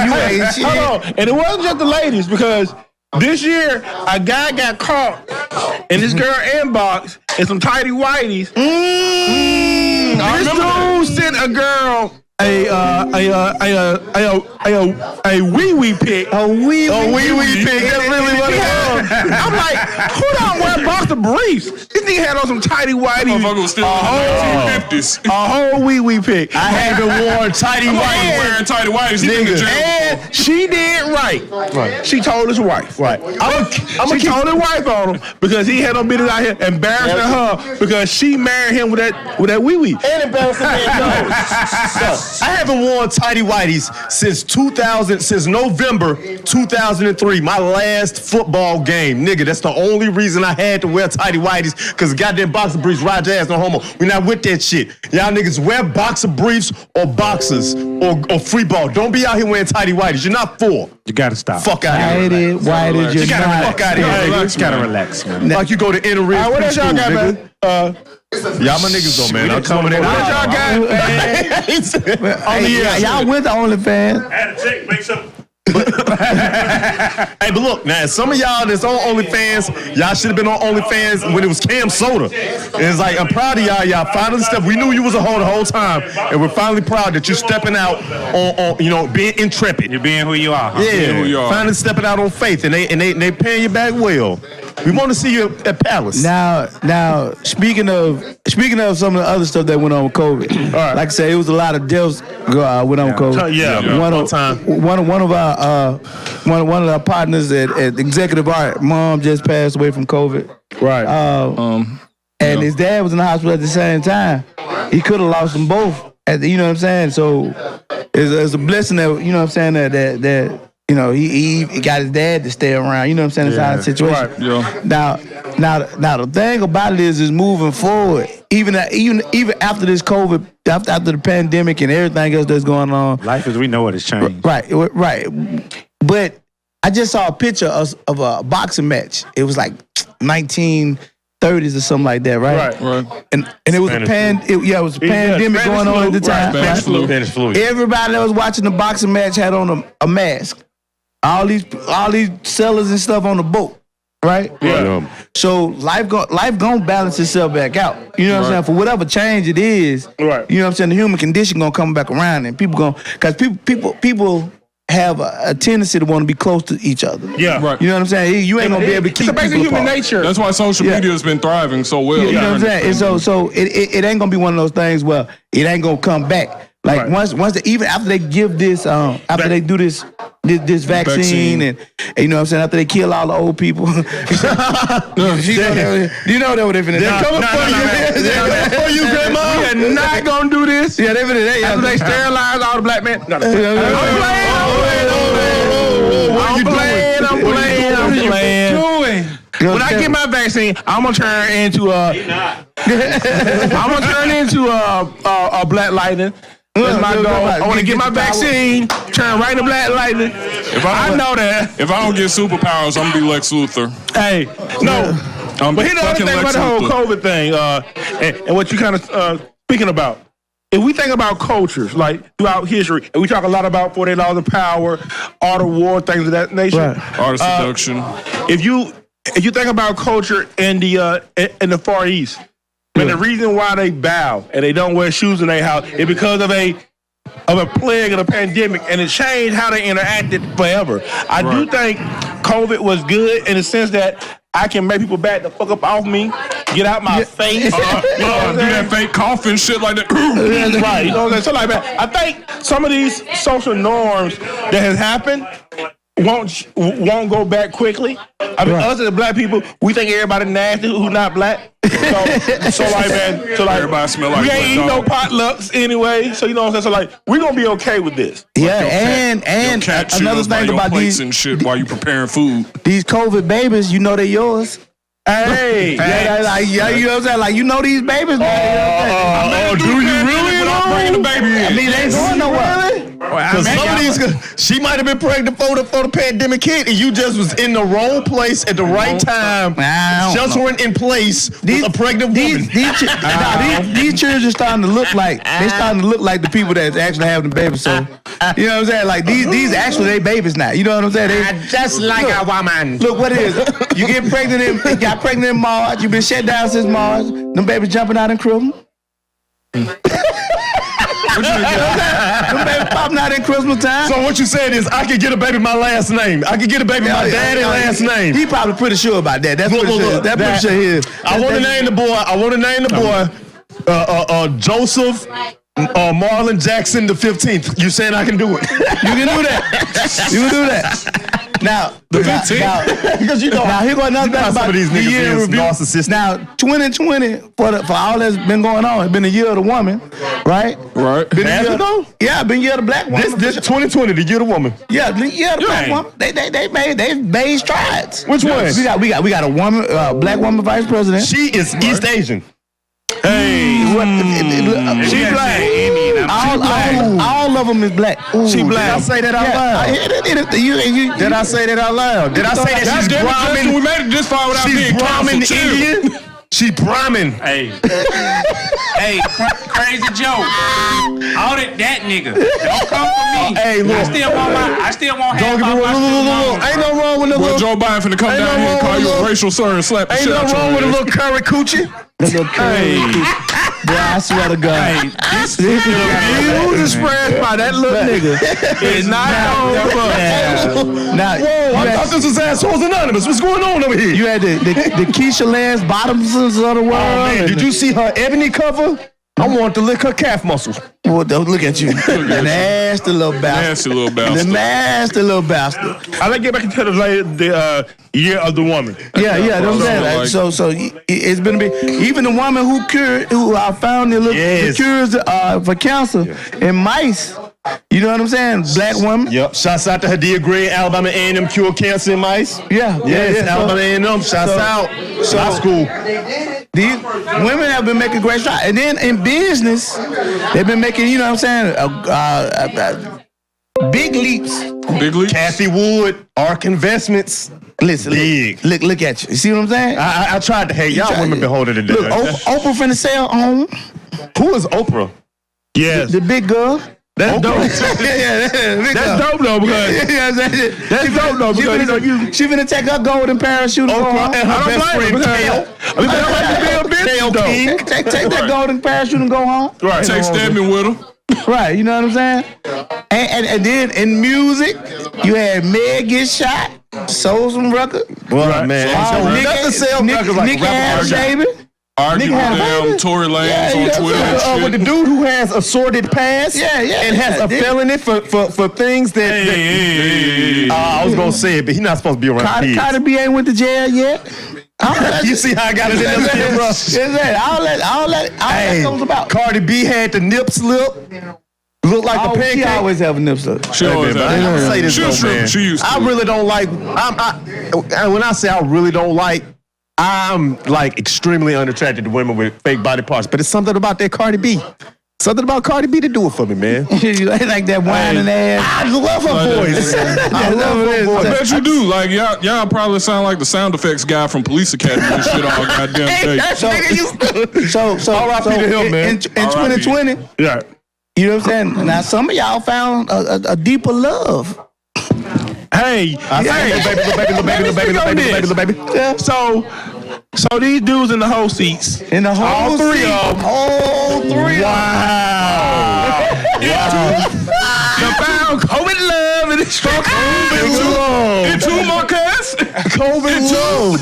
You ain't shit. Hold on. And it wasn't just the ladies, because this year a guy got caught in this girl inbox in some tighty whities. This dude sent a girl a wee-wee pic. A wee pic. That's really what it was. I'm like, who don't wear boxer briefs? This nigga had on some tighty whities. Motherfucker was still in the 1950s. A whole wee-wee pic. I haven't worn tighty I'm whities. wearing tighty whities. He in the Nigga. gym. And she did right. She told his wife. Right. She told his wife on him because he had no business out here embarrassing her because she married him with that wee-wee. And embarrassing me. I haven't worn tighty whities since November 2003, my last football game. Nigga, that's the only reason I had to wear tighty whities, because goddamn boxer briefs, ride your ass, no homo. We not with that shit. Y'all niggas wear boxer briefs or boxers or free ball. Don't be out here wearing tighty whities. You're not full. You gotta stop. Fuck out of here. Why did you not? Fuck out of here, nigga. You gotta relax, man. Like you go to inner ridge What else y'all got, preschool, man? Y'all my niggas though, man. I'm coming in. What else y'all got? Y'all went to OnlyFans. Had to check, make sure. Hey, but look, now some of y'all that's on OnlyFans, y'all should have been on OnlyFans when it was Cam Soda. And it's like, I'm proud of y'all. Y'all finally stepped. We knew you was a hoe the whole time, and we're finally proud that you're stepping out on being intrepid. You're being who you are. Huh? Yeah, who you are. finally stepping out on faith, and they paying you back well. We want to see you at Palace. Now, speaking of some of the other stuff that went on with COVID, like I said, it was a lot of deaths went on with COVID. Yeah, one of our partners at Executive Art, mom just passed away from COVID. Right. And his dad was in the hospital at the same time. He could have lost them both. You know what I'm saying? So it's a blessing that, you know what I'm saying, that you know, he got his dad to stay around. You know what I'm saying? It's out of the situation. Right, yeah. Now the thing about it is moving forward. Even after this COVID, after the pandemic and everything else that's going on. Life as we know it has changed. Right. But I just saw a picture of a boxing match. It was like 1930s or something like that, right? Right. And it was it was a pandemic going on at the time. Spanish flu. Spanish flu. Everybody that was watching the boxing match had on a mask. All these sellers and stuff on the boat. right? Yeah. So life gonna balance itself back out. You know what I'm saying? For whatever change it is, Right. You know what I'm saying? The human condition gonna come back around, and people people have a tendency to want to be close to each other. Yeah. Right. You know what I'm saying? You ain't gonna be able to keep It's a basic people human apart. nature. That's why social media has been thriving so well. You know what I'm saying? And during- so it ain't gonna be one of those things where it ain't gonna come back. Like Right. once they, even after they give this after they do this vaccine and you know what I'm saying, after they kill all the old people. Do you know that what they finna do? They're coming for you. They're coming for you, Grandma. We are not gonna do this. Yeah, they finna After they sterilize all the black men. No, no. I'm playing. When I get my vaccine, I'm gonna turn into a Black Lightning. That's my goal. I want to get my vaccine, turn right into Black Lightning. I know that. If I don't get superpowers, I'm gonna be Lex Luthor. Hey, no. But here's the other fucking thing about Lex the whole Luthor. COVID thing, and what you kind of speaking about. If we think about cultures, like throughout history, and we talk a lot about 48 Laws of Power, Art of War, things of that nature. Art of seduction. If you think about culture in the Far East, and the reason why they bow and they don't wear shoes in their house is because of a plague and a pandemic, and it changed how they interacted forever. I do think COVID was good in the sense that I can make people back the fuck up off me, get out my face. You know what I'm Do saying? that fake coughing shit like that. Right, you know what I'm saying? So like that. I think some of these social norms that has happened won't go back quickly. I mean, us as black people, we think everybody nasty who's not black. So like Everybody smell like we ain't eating no McDonald's. potlucks anyway. So you know what I'm saying? So like we're gonna be okay with this. Yeah, Your and cat another chews by thing your about plates these and shit while you preparing food. COVID babies, you know they're yours. Hey, You know what I'm saying? Like you know these babies. Do you really? Without bringing the baby in. I mean, they ain't going nowhere. Because some of these, she might have been pregnant for the pandemic hit, and you just was in the wrong place at the right time, I don't know. sheltering in place with a pregnant woman. These children starting to look like the people that's actually having the babies. So you know what I'm saying? Like these actually they babies now. You know what I'm saying? They, Just like a woman. look what it is. You get pregnant in March. You've been shut down since March. Them babies jumping out in Christmas. Them babies popping out in Christmas time. So what you said is, I could get a baby my last name. I could get a baby my daddy last name. He probably pretty sure about that. That's Look, pretty sure. look, That's pretty that- sure he is. I want to name the boy. Joseph Marlon Jackson the 15th. You saying I can do it? You can do that. You can do that. Now, because you know. Now here go another thing Some about of these the niggas year in is review. narcissistic. Now, 2020 for all that's been going on, it's been a year of the woman, right? Right. Been a Has year, it though? Yeah, been a year of the black woman. This 2020, the year of the woman. Yeah, the year of the black woman. They made strides. Which one? We got a woman, black woman vice president. She is East Asian. She black. All of them is black. She black. Did I say that out loud? Did I say that out loud? Did I say that she's Brahmin? We made it this far without She's being Brahmin canceled. Chill. Indian? She Brahmin. Hey, crazy joke. All that nigga. Don't come for me. Hey, look. I still want half Don't get my me wrong. Ain't no wrong with the Well, little. Joe Biden finna come Ain't down no here and wrong call with you a little- racial slur and slap the Ain't shit no out wrong with a your ass. little curry coochie. Boy, I swear to God. Hey, This views expressed by that little nigga is not on Now, Whoa, I thought this was Assholes Anonymous. What's going on over here? you had the Keisha Lance Bottoms of the world. Oh, man, and did you see her ebony cover? I want to lick her calf muscles. Well, don't look at you. The nasty little bastard. Nasty little The bastard. nasty little bastard. I like to get back into the year of the woman. Yeah, that's what I'm saying. like- So it's been a bit. Even the woman who found the Yes. cures for cancer in mice. You know what I'm saying? Black woman. Yep. Shouts out to Hadia Gray, Alabama A&M cure cancer in mice. Yeah. Yes, So- Alabama A&M. Shouts out. High school. These women have been making great strides. And then in business, they've been making, you know what I'm saying, big leaps. Big league. Kathy Wood, Ark Investments. Listen, Big. look at you. You see what I'm saying? I tried to hate. Y'all tried women to- been holding it Look, down. Oprah finna sell on Who is Oprah? Yes. the big girl. That's dope. That's dope though because that's dope though because she finna take her golden parachute and go home. And her best friend Kale King. Take that golden parachute and go home. Right. Take Stedman with him. Right, you know what I'm saying? And then in music, you had Meg get shot, sold some record. Well, man, nothing sell records like Nick had a baby. Arguing Nigga had with a them baby. Tory Lanez Yeah, on you know Twitter what I'm and saying? shit. with the dude who has a sordid past and has a felony for things that. Hey. I was gonna say it, but he's not supposed to be around kids. Cardi B ain't went to jail yet. You see how I got it in there, bro? All that goes about. Cardi B had the nip slip. Look like a She pancake. always have a nip slip. She always Hey, man, had I'm gonna say this She though, was stripping. man. She used to. I really don't like. When I say I really don't like, I'm like extremely unattracted to women with fake body parts. But it's something about that Cardi B. Something about Cardi B to do it for me, man. You like that whining ass. I love her voice. I love her I voice. bet you do. Like y'all probably sound like the sound effects guy from Police Academy and shit all goddamn day. So R.I.P. to him, man. in 2020, Yeah. you know what I'm saying? Now some of y'all found a deeper love. Hey, Little baby. Yeah. So these dudes in the whole seats. In the whole All three seat. of them. All three of The found COVID love and it's strong. And two more cuss. COVID love.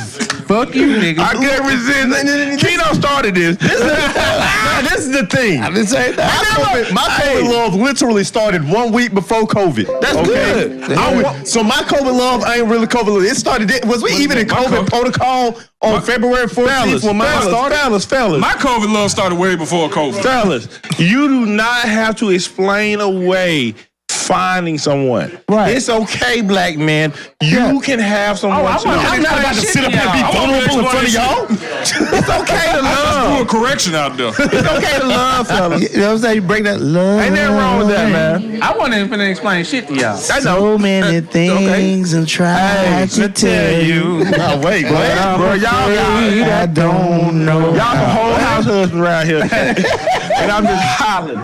Fuck you, nigga. I can't resist. Keno started this. This is the thing. I didn't say that. My COVID love literally started 1 week before COVID. That's good. So my COVID love ain't really COVID love. It started. Was we even in COVID protocol on February 14th when mine started? Fellas. My COVID love started way before COVID. Fellas, you do not have to explain away finding someone. Right. It's okay, black man. You can have someone. I'm not about to sit up here and be vulnerable in front of y'all. It's okay to Do love. a correction out there. It's okay to love, fellas. You know what I'm saying? You break that love. Ain't nothing wrong with that, man. I wasn't even finna explain shit to y'all. I know. So many things and try to tell you. No, wait, Bro, y'all I don't know. y'all the whole house husband around here. And I'm just hollering.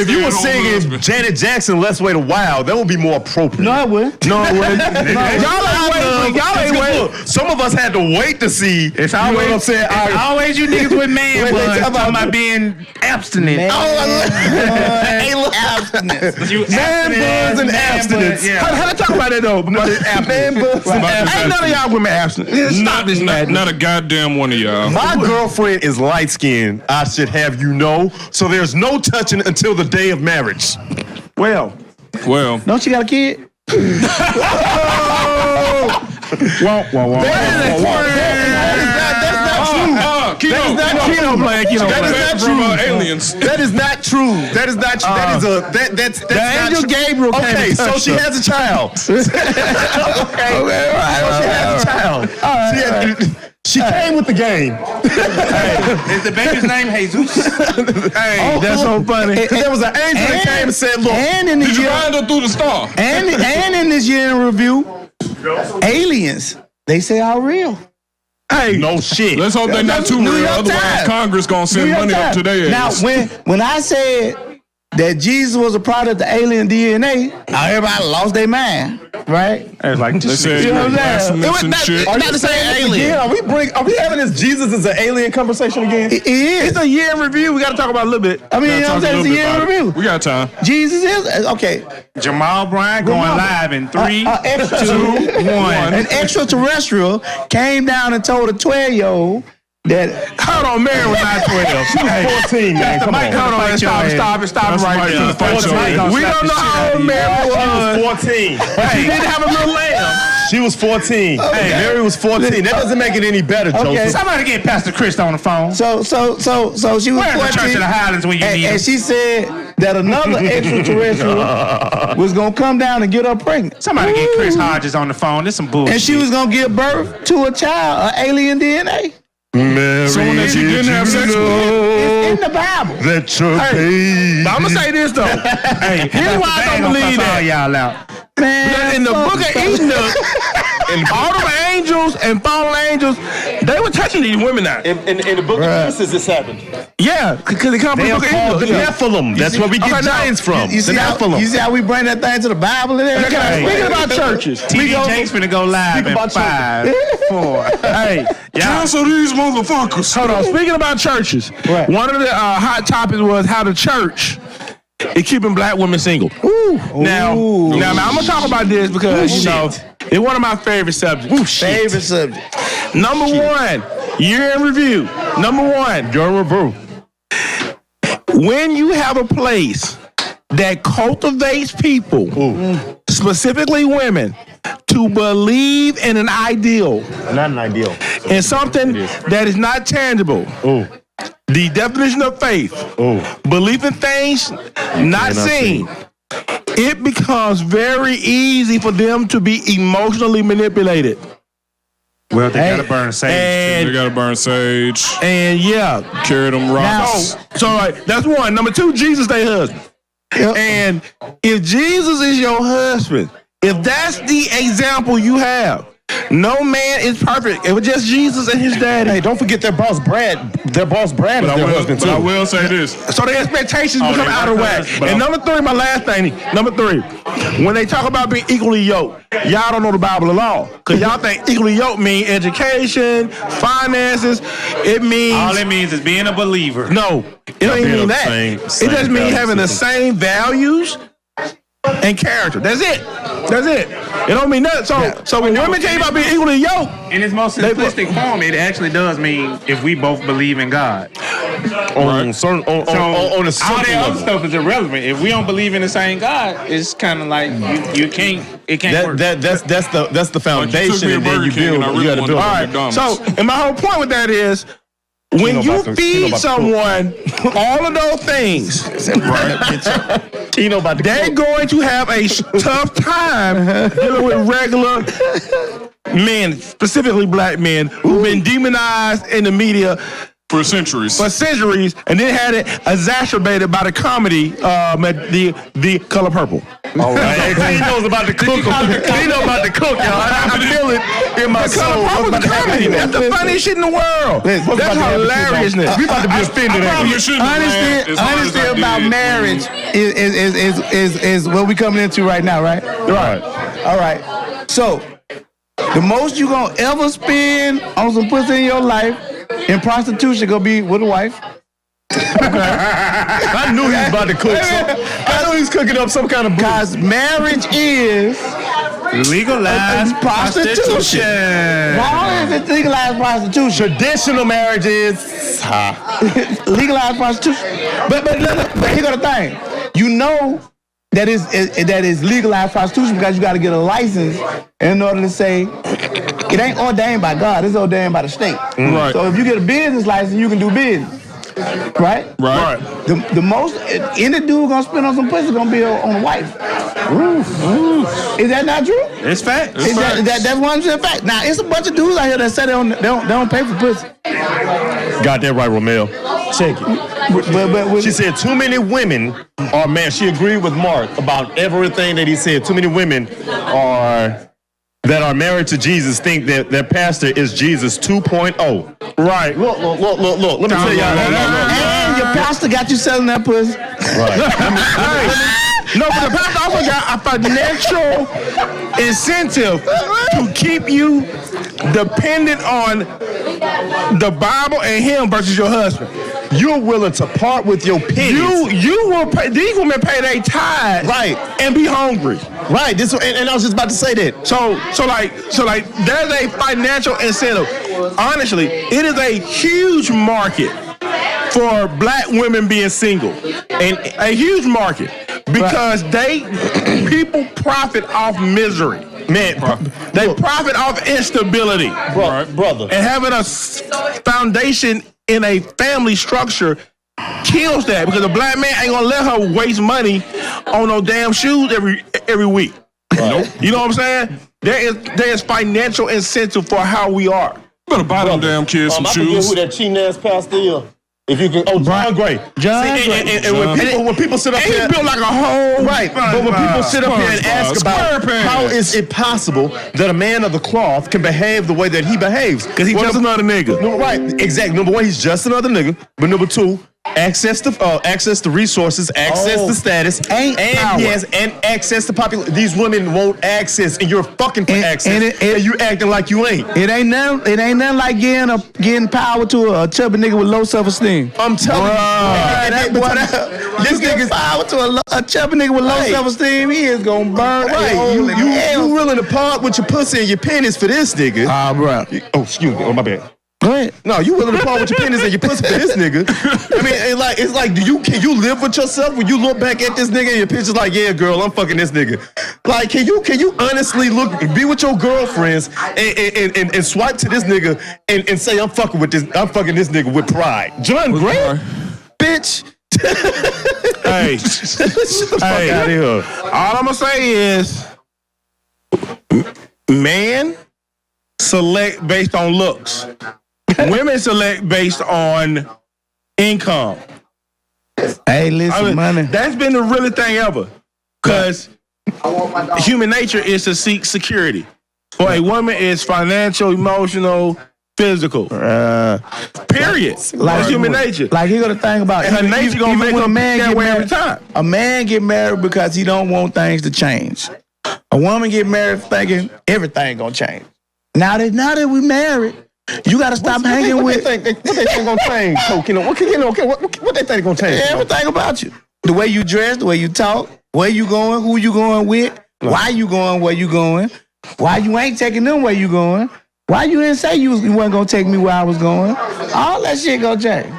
If you were singing Janet Jackson, "Let's Wait a While," that would be more appropriate. No, I wouldn't. No, it wouldn't. Y'all ain't waiting. Look, some of us had to wait to see. It's you know always, what I'm saying? it's always you niggas with man Wait, buns talk talking about- about being abstinent. Man buns and abstinence. How they talk about that though? Man buns and abstinence. Ain't none of y'all women abstinent. Stop this madness. Not a goddamn one of y'all. My girlfriend is light skinned, I should have you know. So there's no touching until the day of marriage. Well, Don't you got a kid? Keno playing. That is not From true. aliens. That is not true. That is not true. That's The angel not true. Gabriel came Okay, and so touched she her. has a child. Okay, so she has a child. She came with the game. Is the baby's name Jesus? Hey, that's so funny. Because there was an angel that came and said, "Look, And in this Did you year, find her through the star? and in this year in review, aliens they say are real. Hey, no shit." Let's hope they're not too New real. York Otherwise, Times. Congress gonna send New York money up Times. to their Now, ass. when I said that Jesus was a product of alien DNA, everybody lost their mind, right? it's like They said You you're know what I'm saying? blasphemous and shit. Are you saying alien? Are we having this Jesus as an alien conversation again? It is. It's a year in review. We got to talk about a little bit. I mean, you know what I'm saying? It's a year in review. We got time. Jesus is okay. Jamal Bryant going live in 3, 2, 1. An extraterrestrial came down and told a 12-year-old that Hold on, Mary was not 12. She was 14, man. Come on. Hold on, stop it right there. Fight your ass. We don't know how old Mary was. 14. She didn't have a little lamb. She was 14. Hey, Mary was 14. That doesn't make it any better, Joseph. Somebody get Pastor Chris on the phone. so she was Where's the Church 14, of the Highlands when you need and him? she said that another extraterrestrial was gonna come down and get her pregnant. Somebody get Chris Hodges on the phone. This some bullshit. And she was gonna give birth to a child, an alien DNA. Mary, Someone that you didn't have sex with. It's in the Bible. that your baby. But I'm going to say this, though. Hey, here's why I don't believe that. y'all out. Man, In the fuck book of it. Enoch, all them angels and fallen angels, they were touching these women now. In the book of Genesis, this happened. Yeah, because they come from They the are book of called the angels. Nephilim. That's where we get giants from. You The see, Nephilim. you see how we bring that thing to the Bible and everything? Speaking about churches, TD Jakes finna go live in about 5, 4. hey, Cancel these motherfuckers. hold on. Speaking about churches, one of the hot topics was how the church is keeping black women single. Now, I'm gonna talk about this because you know it's one of my favorite subjects. Favorite subject. Number one, year in review. Number one, when you have a place that cultivates people, specifically women, to believe in an ideal, Not an ideal. in something that is not tangible. The definition of faith, belief in things not seen. It becomes very easy for them to be emotionally manipulated. Well, they gotta burn sage. They And gotta burn sage, yeah, carry them rocks. so like that's one. Number two, Jesus their husband. And if Jesus is your husband, if that's the example you have, no man is perfect. It was just Jesus and his daddy. Hey, don't forget their boss Brad. Their boss Brad is their husband too. I will say this. So the expectations become they out of got whack. us, but And number three, my last thing. Number three, when they talk about being equally yoked, y'all don't know the Bible at all. Because y'all think equally yoked mean education, finances. It means All it means is being a believer. no. It don't even being mean of that. same It just means value having the system. same values and character. That's it. That's it. It don't mean nothing. So when women tell you about being equally yoked, In its most simplistic form, it actually does mean if we both believe in God. On certain, on So a all simple that other level. stuff is irrelevant. If we don't believe in the same God, it's kind of like you can't. It can't work. That's the foundation, me a and then Burger you King build. and I You really got to wanted build. to all go on right. McDonald's. So, and my whole point with that is, when you about to feed cook. someone all of those things, Tino about to they're cook. going to have a tough time dealing with regular men, specifically black men, who've been demonized in the media For centuries. for centuries, and then had it exacerbated by the comedy, the Color Purple. All right. Hey, Tino's about to cook. Tino about to cook, y'all. I feel it in my soul. What's Purple about to happen comedy. here? That's the funniest shit in the world. Listen, what's That's about to happen, hilariousness. We about to be offended. I probably shouldn't have laughed as hard as Honesty I about did. marriage is what we coming into right now, right? Right. All right. So, the most you gonna ever spend on some pussy in your life in prostitution gonna be with a wife. I knew he was about to cook. I knew he was cooking up some kind of booze. Because marriage is Legalized prostitution. Why is it legalized prostitution? Traditional marriages. Legalized prostitution. But here go the thing. You know that is legalized prostitution because you got to get a license in order to say it ain't ordained by God. It's ordained by the state. Right. So if you get a business license, you can do business. Right? Right. The most any dude gonna spend on some pussy gonna be on a wife. Is that not true? It's fact. Is that's 100% fact. Now it's a bunch of dudes out here that say they don't pay for pussy. Got that right, Romel. Check it. But She said too many women are married. She agreed with Mark about everything that he said. Too many women that are married to Jesus think that their pastor is Jesus 2.0. Right. Look. Let me tell y'all. and your pastor got you selling that pussy. No, but the pastor also got a financial incentive to keep you dependent on the Bible and him versus your husband. You're willing to part with your pennies. You will pay. These women pay their tithes, Right. and be hungry. Right. And I was just about to say that. So like, there's a financial incentive. Honestly, it is a huge market for black women being single, and a huge market because people profit off misery. Man, They profit off instability. brother. And having a foundation in a family structure kills that because a black man ain't gonna let her waste money on no damn shoes every week. Nope. You know what I'm saying? There is financial incentive for how we are. Better buy them damn kids some I forget shoes. who that cheating ass pastor is. If you can, John Gray. And when people sit up here, he built like a whole right. But when people sit up here and ask about how is it possible that a man of the cloth can behave the way that he behaves, because he's just another nigga. No, right, exactly. Number one, he's just another nigga. But number two, access to resources, access to status, and access to population. These women won't access, and you're fucking for access, and you acting like you ain't. It ain't nothing like getting power to a chubby nigga with low self-esteem. I'm telling you, this nigga's power to a chubby nigga with low self-esteem. He is gonna burn. Right, you willing to part with your pussy and your pennies for this nigga? Bro. Oh, excuse me. Oh, my bad. Go ahead. No, you willing to part with your pennies and your pussy for this nigga? I mean, it's like, can you live with yourself when you look back at this nigga and your picture's like, yeah, girl, I'm fucking this nigga. Like, can you honestly be with your girlfriends and swipe to this nigga and say I'm fucking this nigga with pride? John Gray, bitch. Hey, Shut the fuck out of here. All I'm gonna say is, man select based on looks. Women select based on income. Hey, listen, money. That's been the really thing ever. Because human nature is to seek security. For a woman, it's financial, emotional, physical. Period. Like human nature. Like you got to think about her nature gonna make a man get married every time. A man get married because he don't want things to change. A woman get married thinking everything gonna change. Now that we married, you got to stop hanging with. What they think gonna change? What they think gonna change? Everything about you. The way you dress, the way you talk, where you going, who you going with, why you going, where you going, why you ain't taking them where you going, why you didn't say you wasn't gonna take me where I was going. All that shit gonna change.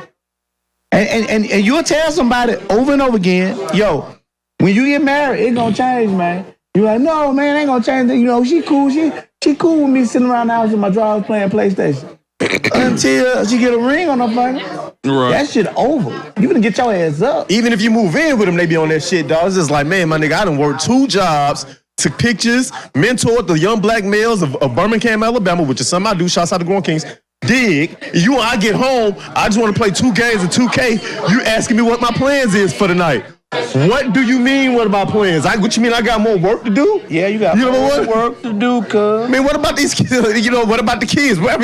And you'll tell somebody over and over again, yo, when you get married, it gonna change, man. You're like, no, man, ain't gonna change. You know, she cool. She cool with me sitting around the house in my drawers playing PlayStation. Until she get a ring on her finger. Right. That shit over. You gonna get your ass up. Even if you move in with them, they be on that shit, dog. It's just like, man, my nigga, I done worked 2 jobs, took pictures, mentored the young black males of Birmingham, Alabama, which is something I do. Shouts out to Growing Kings. Dig. When I get home, I just want to play 2 games of 2K. You asking me what my plans is for the night. What do you mean, what about plans? What you mean, I got more work to do? Yeah, you got more work to do, cuz. I mean, what about these kids? What about the kids? What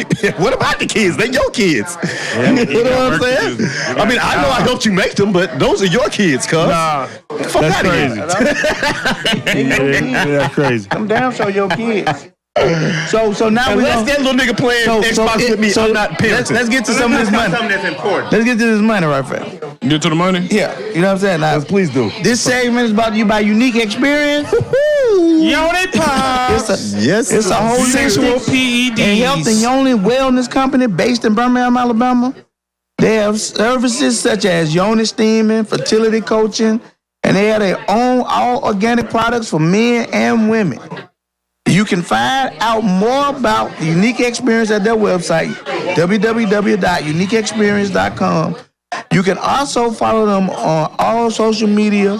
about the kids? They your kids. Yeah, you know what I'm saying? I mean, I know I helped you make them, but those are your kids, cuz. Nah, fuck that's out crazy. That's crazy. I'm damn sure your kids. So now we that little nigga playing Xbox with me. I'm not parenting. Let's get to some of this money. Something that's important. Let's get to this money right fast. Get to the money? Yeah, you know what I'm saying? Now, Yes, please do. this segment is brought to you by Unique Experience. Yoni Pop. Yes. It's a whole Sexual and PEDs. health and Yoni wellness company based in Birmingham, Alabama. They have services such as Yoni steaming, fertility coaching, and they have their own all organic products for men and women. You can find out more about the Unique Experience at their website, www.uniqueexperience.com. You can also follow them on all social media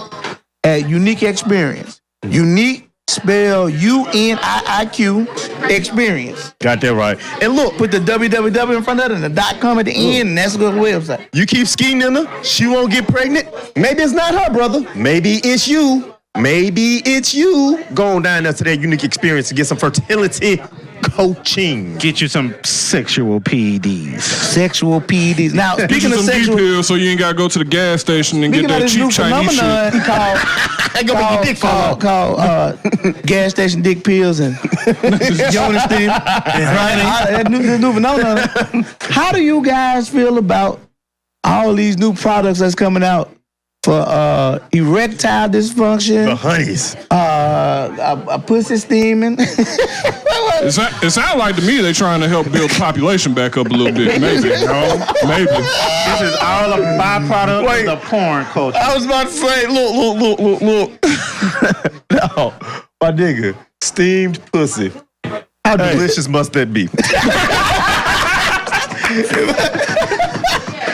at Unique Experience. Unique, spell UNIIQ Experience. Got that right. And look, Put the www in front of it and the .com at the end, and that's a good website. you keep scheming her, she won't get pregnant. Maybe it's not her, brother. Maybe it's you. Maybe it's you going down there to that Unique Experience to get some fertility coaching. Get you some sexual PEDs. Sexual PEDs. Now, Get speaking you of some sexual, pills so you ain't gotta go to the gas station and get speaking of that this cheap new Chinese phenomenon shit. called gas station dick pills and Yoni steam. This new phenomenon. How do you guys feel about all these new products that's coming out for erectile dysfunction, The honeys. a pussy steaming? It sounds like to me they trying to help build the population back up a little bit. Maybe, maybe. This is all a byproduct of the porn culture. I was about to say, look. No, my nigga, steamed pussy. How delicious must that be?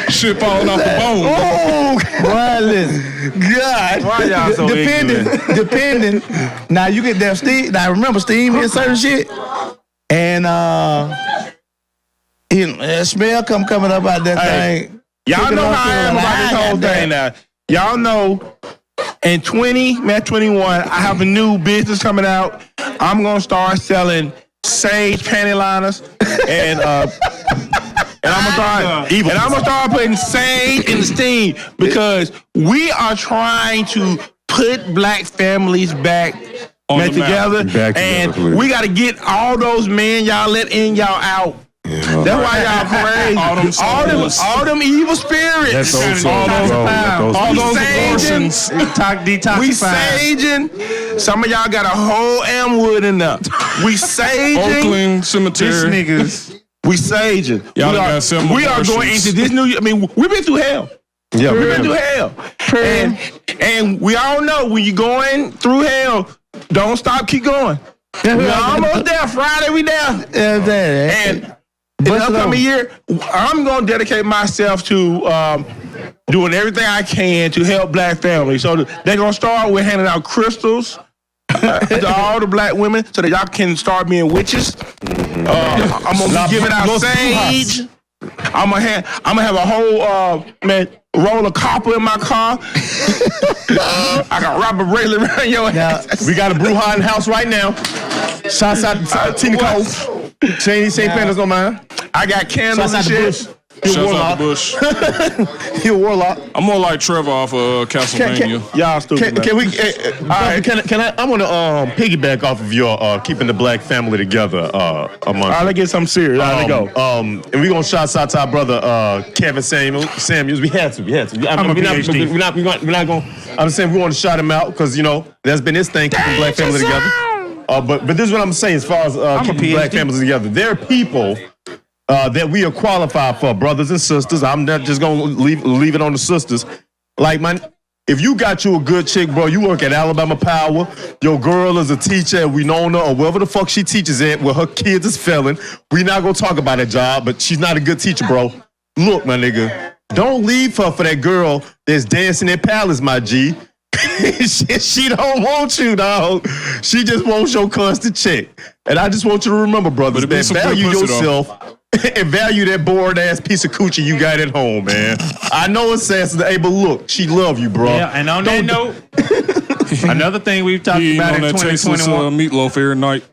Shit falling off the bone. Oh, Well, listen. God. Why y'all so Depending. Now you get that steam. Now remember, steam is certain shit, and that smell coming up out that thing. Y'all know how I am about this whole thing now. Y'all know in 21, I have a new business coming out. I'm gonna start selling Sage panty liners and I'm gonna start putting Sage in the steam because we are trying to put black families back together, and we got to get all those men y'all let in, y'all out. Yeah. That's why y'all crazy. All them evil spirits. All those abortions. Detoxifying. We saging. Some of y'all got a whole Amwood in there. We saging. Oakland Cemetery. These niggas. We saging. Y'all we are going into this new year. I mean, we've been through hell. Yeah, we've been through hell. And we all know when you're going through hell, don't stop, keep going. We're almost there. Friday, we there. And in the upcoming year, I'm going to dedicate myself to doing everything I can to help black families. So they're going to start with handing out crystals to all the black women so that y'all can start being witches. I'm going to be giving out sage. I'm gonna have a whole roll of copper in my car. I got Robert Rayleigh around your ass. We got a Bruja in the house right now. Shouts out to Tina Cole. She ain't pandas on mine. I got candles and shit. Shout out to Bush. He a warlock. I'm more like Trevor off of Castlevania. Y'all stupid. Can we? Can I? I want to piggyback off of your keeping the black family together. All right, let's get something serious. Let's go. And we gonna shout out to our brother Kevin Samuels. We had to. We're not gonna. I'm saying we want to shout him out because that's been his thing keeping black family together. But this is what I'm saying as far as keeping black families together. There are people that we are qualified for, brothers and sisters. I'm not just gonna leave it on the sisters. Like, if you got you a good chick, bro, you work at Alabama Power, your girl is a teacher at Winona or wherever the fuck she teaches at, where her kids is failing. We not gonna talk about that job, but she's not a good teacher, bro. Look, my nigga, don't leave her for that girl that's dancing at Palace, my G. She don't want you, dog. She just wants your constant check. And I just want you to remember, brothers, that value yourself and value that bored ass piece of coochie you got at home, man. I know it's sensitive, but look, she love you, bro. Yeah, and on that note, another thing we've talked about in 2021, meatloaf every night.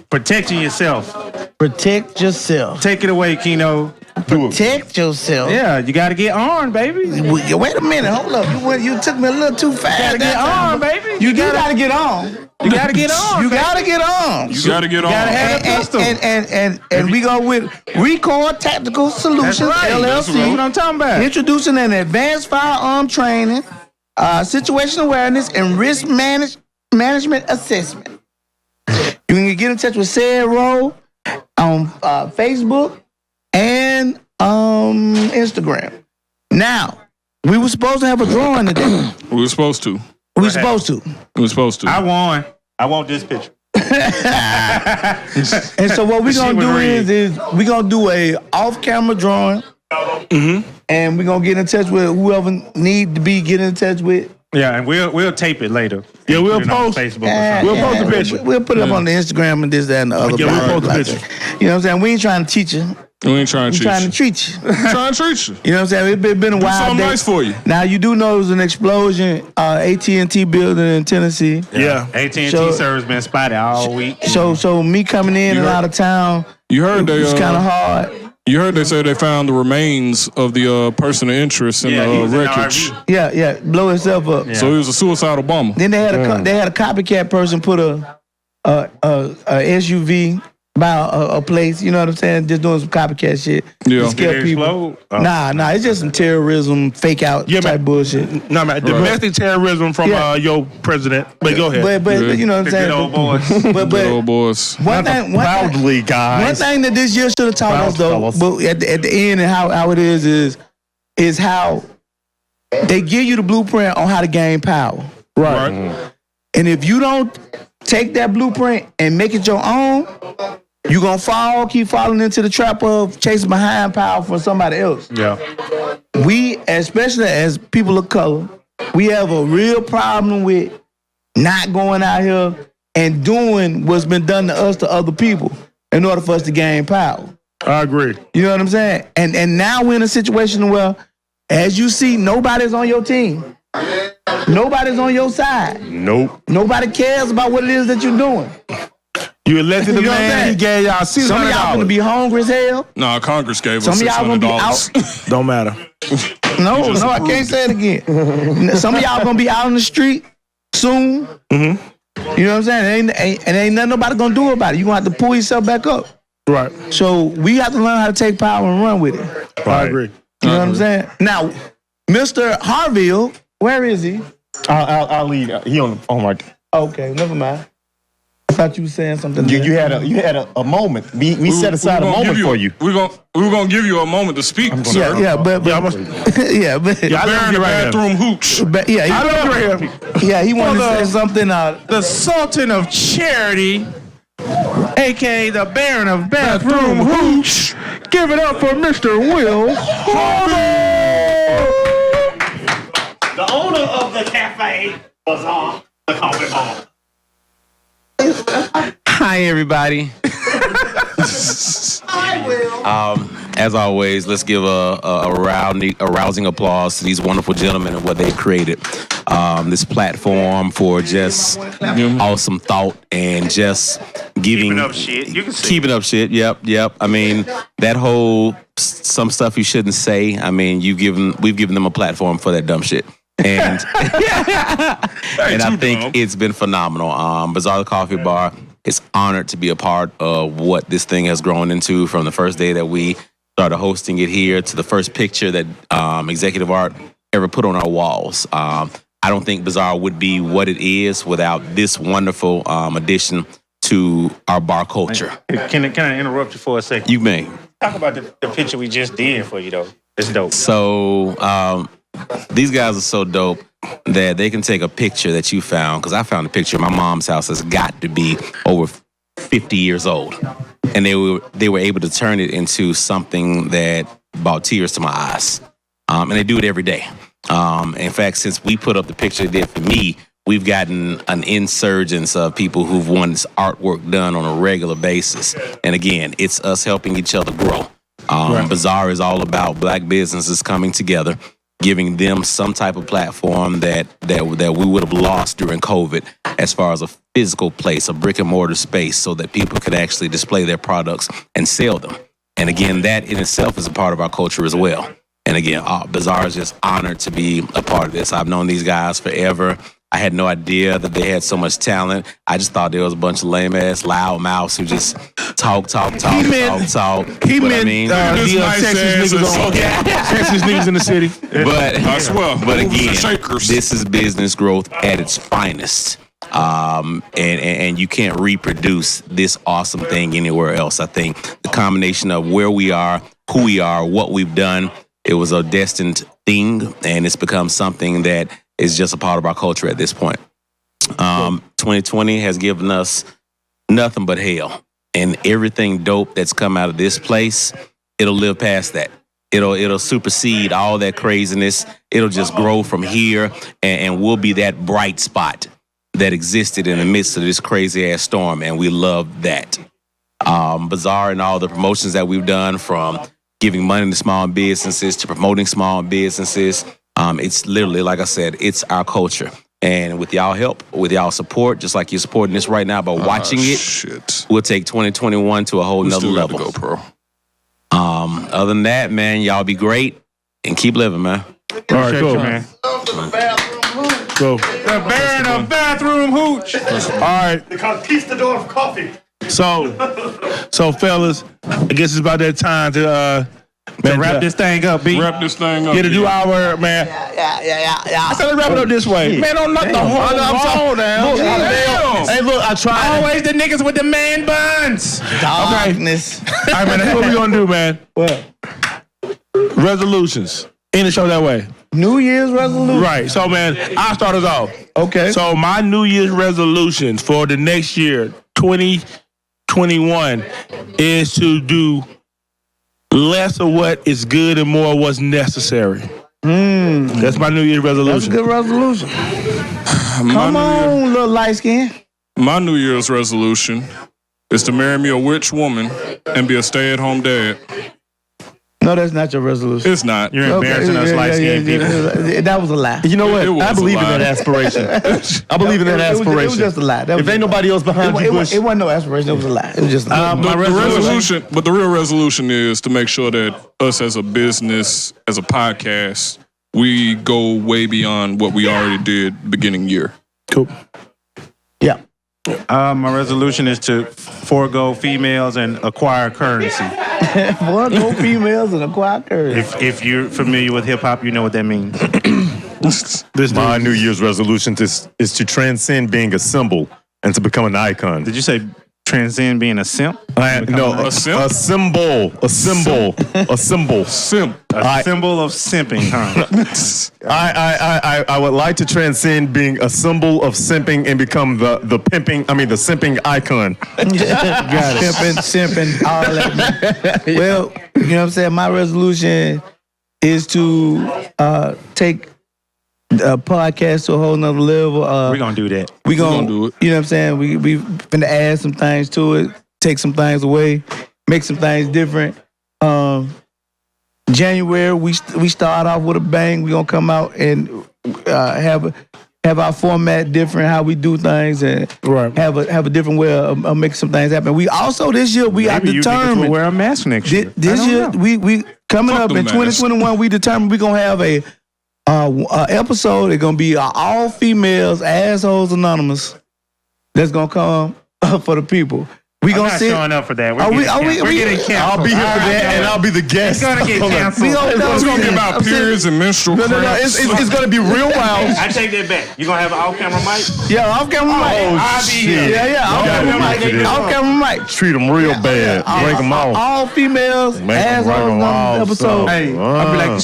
Protecting yourself. Protect yourself. Take it away, Keno. Protect yourself. Yeah, you got to get armed, baby. Wait a minute, hold up. You took me a little too fast. You got to get armed, baby. You got to get on. You got to get on. You got to get on. You got to get on. Have a pistol. And we go with Record Tactical Solutions, LLC. That's what I'm talking about. Introducing an advanced firearm training, situation awareness, and risk management assessment. You can get in touch with Said Rowe on Facebook and Instagram. Now, we were supposed to have a drawing today. We were supposed to. I won. I want this picture. And so what we're going to do is we're going to do a off-camera drawing. Mm-hmm. And we're going to get in touch with whoever need to be getting in touch with. Yeah, and we'll tape it later. Yeah, we'll post Facebook. We'll post the picture. We'll put it up on the Instagram and this, that, and the other. Yeah, we'll post the picture. You know what I'm saying? We ain't trying to teach you. We ain't trying to We're trying to treat you. Trying to treat you. You know what I'm saying? It's been a Do while. something nice for you. Now, you do know there was an explosion, AT&T building in Tennessee. Yeah. AT&T server's been spotted all week. So me coming in and out of town, You heard it was kind of hard. You heard they say they found the remains of the person of interest in the wreckage. Yeah, blow itself up. Yeah. So it was a suicidal bomber. Then they had a copycat person put a SUV by a place. You know what I'm saying? Just doing some copycat shit. Yeah. To scare people. Nah, it's just some terrorism, fake out type bullshit. No, man, domestic terrorism from your president. But go ahead. But you know what I'm saying? Good old boys. Good old boys. One thing that this year should have taught us though, but at the end and how it is how they give you the blueprint on how to gain power. Right. Mm-hmm. And if you don't take that blueprint and make it your own, you're going to keep falling into the trap of chasing behind power for somebody else. Yeah. We, especially as people of color, we have a real problem with not going out here and doing what's been done to us to other people in order for us to gain power. I agree. You know what I'm saying? And now we're in a situation where As you see, nobody's on your team. Nobody's on your side. Nope. Nobody cares about what it is that you're doing. You elected the You know what I'm man. saying? He gave y'all $600. Some of y'all gonna be hungry as hell. Nah, Congress gave Some us of y'all gonna be out. $600. Don't matter. No, I can't say it again. Some of y'all gonna be out on the street soon. Mm-hmm. You know what I'm saying? Ain't nothing nobody gonna do about it. You gonna have to pull yourself back up. Right. So we have to learn how to take power and run with it. I agree. You know what I'm saying? Now, Mr. Harville, where is he? I'll lead. He on the phone right there. Okay, never mind. I thought you were saying something. You had a moment. We set aside a moment for you. We're gonna give you a moment to speak, sir. Yeah, but Yeah, but Baron the bathroom hooch. yeah, I love it right here. he wanted to say something. The Sultan of Charity, a.k.a. the Baron of Bathroom Hooch. Give it up for Mr. Will Harvey. The owner of the cafe Bazaar, the coffee bar. Hi, everybody. As always, let's give a rousing applause to these wonderful gentlemen and what they've created. This platform for just awesome thought and just giving. Keeping up shit. You can see. Keeping up shit. Yep. I mean, that whole some stuff you shouldn't say. I mean, we've given them a platform for that dumb shit. And and I think it's been phenomenal. Bazaar the Coffee Bar is honored to be a part of what this thing has grown into from the first day that we started hosting it here to the first picture that Executive Art ever put on our walls. I don't think Bazaar would be what it is without this wonderful addition to our bar culture. Can I interrupt you for a second? You may. Talk about the picture we just did for you, though. It's dope. So these guys are so dope that they can take a picture that you found, because I found a picture of my mom's house that's got to be over 50 years old. And they were able to turn it into something that brought tears to my eyes. And they do it every day. In fact, since we put up the picture they did for me, we've gotten an insurgence of people who've wanted this artwork done on a regular basis. And again, it's us helping each other grow. Bazaar is all about Black businesses coming together, giving them some type of platform that we would have lost during COVID, as far as a physical place, a brick and mortar space, so that people could actually display their products and sell them. And again, that in itself is a part of our culture as well. And again, Bazaar is just honored to be a part of this. I've known these guys forever. I had no idea that they had so much talent. I just thought there was a bunch of lame ass loud mouths who just talk. He meant Texas niggas in the city. But I swear. But again, Shakers. this is business growth at its finest. And you can't reproduce this awesome thing anywhere else. I think the combination of where we are, who we are, what we've done, it was a destined thing, and it's become something that is just a part of our culture at this point. 2020 has given us nothing but hell, and everything dope that's come out of this place, it'll live past that. It'll supersede all that craziness. It'll just grow from here, and we'll be that bright spot that existed in the midst of this crazy ass storm, and we love that. Bazaar and all the promotions that we've done, from giving money to small businesses to promoting small businesses, it's literally, like I said, it's our culture. And with y'all help, with y'all support, just like you're supporting this right now by watching it, we'll take 2021 to a whole nother level. Go, bro. Other than that, man, y'all be great and keep living, man. All right, cool, man. Cool. The Baron of Bathroom Hooch. All right. They call it Conquistador of Coffee. So fellas, I guess it's about that time to Wrap this thing up, B. Wrap this thing up. Get a do our man. Yeah. I said let's wrap it up this way. Man, don't knock the whole wall down. Hey, look, I tried. Always the niggas with the man buns. Darkness. All right, man, that's what we gonna do, man. What? Resolutions. End the show that way. New Year's resolution. Right. So, man, I'll start us off. Okay. So, my New Year's resolutions for the next year, 2021, is to do less of what is good and more of what's necessary. That's my New Year's That's a resolution. good resolution. Come on, little light skin. My New Year's resolution is to marry me a witch woman and be a stay-at-home dad. No, that's not your resolution. It's not. You're embarrassing us light-skinned people. That was a lie. You know what? It was I believe a in lie. that aspiration. I believe in that It aspiration. was just a lie. That was If ain't nobody else behind you, Bush. It wasn't no aspiration. It was a lie. It was just a lie. The resolution, but the real resolution is to make sure that us as a business, as a podcast, we go way beyond what we already did beginning year. Cool. Yeah. My resolution is to forego females and acquire currency. Forego females and acquire currency. If you're familiar with hip hop, you know what that means. My New Year's resolution is to transcend being a symbol and to become an icon. Did you say transcend being a simp? No, A simp? a symbol, a symbol, a symbol. Simp. A symbol of simping, huh? I would like to transcend being a symbol of simping and become the pimping. I mean the simping icon. Got it. Simping, all that. Well, you know what I'm saying? My resolution is to take a podcast to a whole nother level. We're going to do that. We gonna do it. You know what I'm saying? We finna add some things to it, take some things away, make some things different. January we start off with a bang. We're gonna come out and have our format different, how we do things, and have a different way of making some things happen. We also this year we are Maybe you niggas will determined. wear a mask next year. This year we coming Fuck up the in mask. 2021. We determined we're gonna have a episode. It's gonna be all females assholes anonymous. That's gonna come for the people. We I'm gonna not sit. showing up for that. We're Are we- getting are we- canceled. we- We're getting canceled. I'll be here for that, and I'll be the guest. It's gonna get Hold on. canceled. We gonna- It's gonna be about I'm saying- periods and menstrual No, cramps. it's gonna be real wild. I take that back. You gonna have an off-camera mic? Yeah, off camera mic. I'll be here. Yeah, off Gotta camera do mic. this. Off camera mic. Treat them real bad. Break them off. All females Make 'em break 'em assholes off, episode. so- Hey, I'll be like,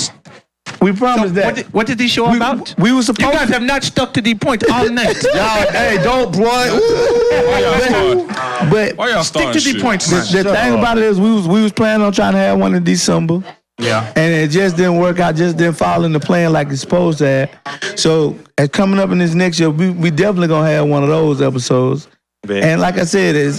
We promised that. what did this show about? We were You supposed guys have not stuck to the point all night. Y'all, hey, don't boy. Why y'all start? but Why y'all Stick starting to the shit? point, man. the thing about it is we was planning on trying to have one in December. Yeah. And it just didn't work out, just didn't fall into plan like it's supposed to have. So coming up in this next year, we definitely gonna have one of those episodes. Bet. And like I said, it's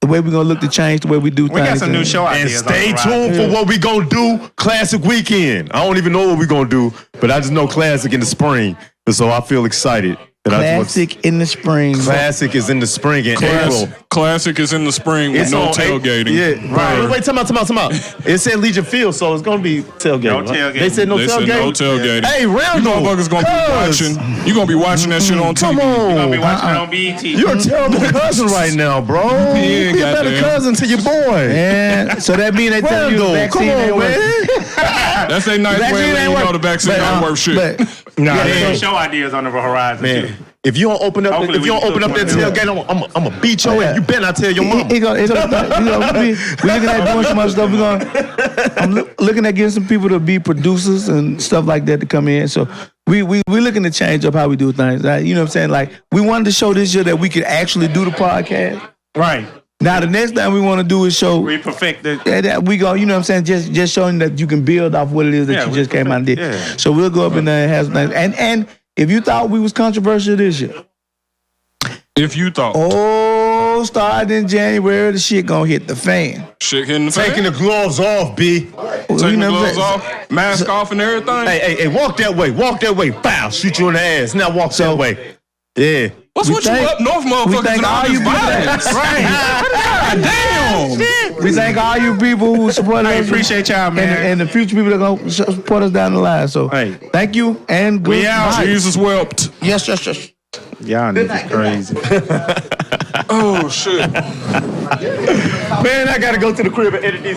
the way we're gonna look to change the way we do We things. got some new show And ideas. stay on the tuned horizon. for what we gonna do Classic Weekend. I don't even know what we gonna do, but I just know Classic in the spring. And so I feel excited. Classic in the spring. Classic is in the spring in April. Classic is in the spring with no on tailgating. Yeah, right. Wait, time out. It said Legion Field, so it's gonna be tailgating. No right? tailgating. They said no They tailgating. said no tailgating. Hey, You Randall, motherfuckers gonna be watching. You gonna be watching that shit on TV. Come on. Gonna be watching it on BET. You're a terrible cousin right now, bro. ain't Be a better goddamn. cousin to your boy. And so that means they tell you the Randall, come vaccine ain't on, working. man. That's a nice way Vaccine to let ain't you know working. the vaccine ain't worth shit. Nah, Yeah, man. show ideas on the horizon. Man, too. if you don't open up, Hopefully if you we don't can open up cook that one tailgate, I'm gonna beat your ass. You better not tell your mom. We looking at doing some other stuff. I'm looking at getting some people to be producers and stuff like that to come in. So we looking to change up how we do things. You know what I'm saying? Like we wanted to show this year that we could actually do the podcast. Right. Now the next thing we want to do is show We perfect the. that we go. You know what I'm saying? Just showing that you can build off what it is that Yeah, you we just came out and did. yeah. So we'll go up in there and have some things. And if you thought we was controversial this year, If you thought starting in January, the shit gonna hit the fan. shit hitting the Taking fan, the gloves off, B. taking the gloves off, mask off, and everything. Hey, walk that way. Walk that way. Bow, shoot you in the ass. Now walk that way. Yeah. What's with you think- up north we motherfuckers think and all all this you people- violence? God damn. We thank all you people who support I us. appreciate y'all, man. And the future people that gonna support us down the line. So Hey. thank you and good We out. night. Jesus wept. Yes. Y'all niggas crazy. Oh shit. Man, I gotta go to the crib and edit these.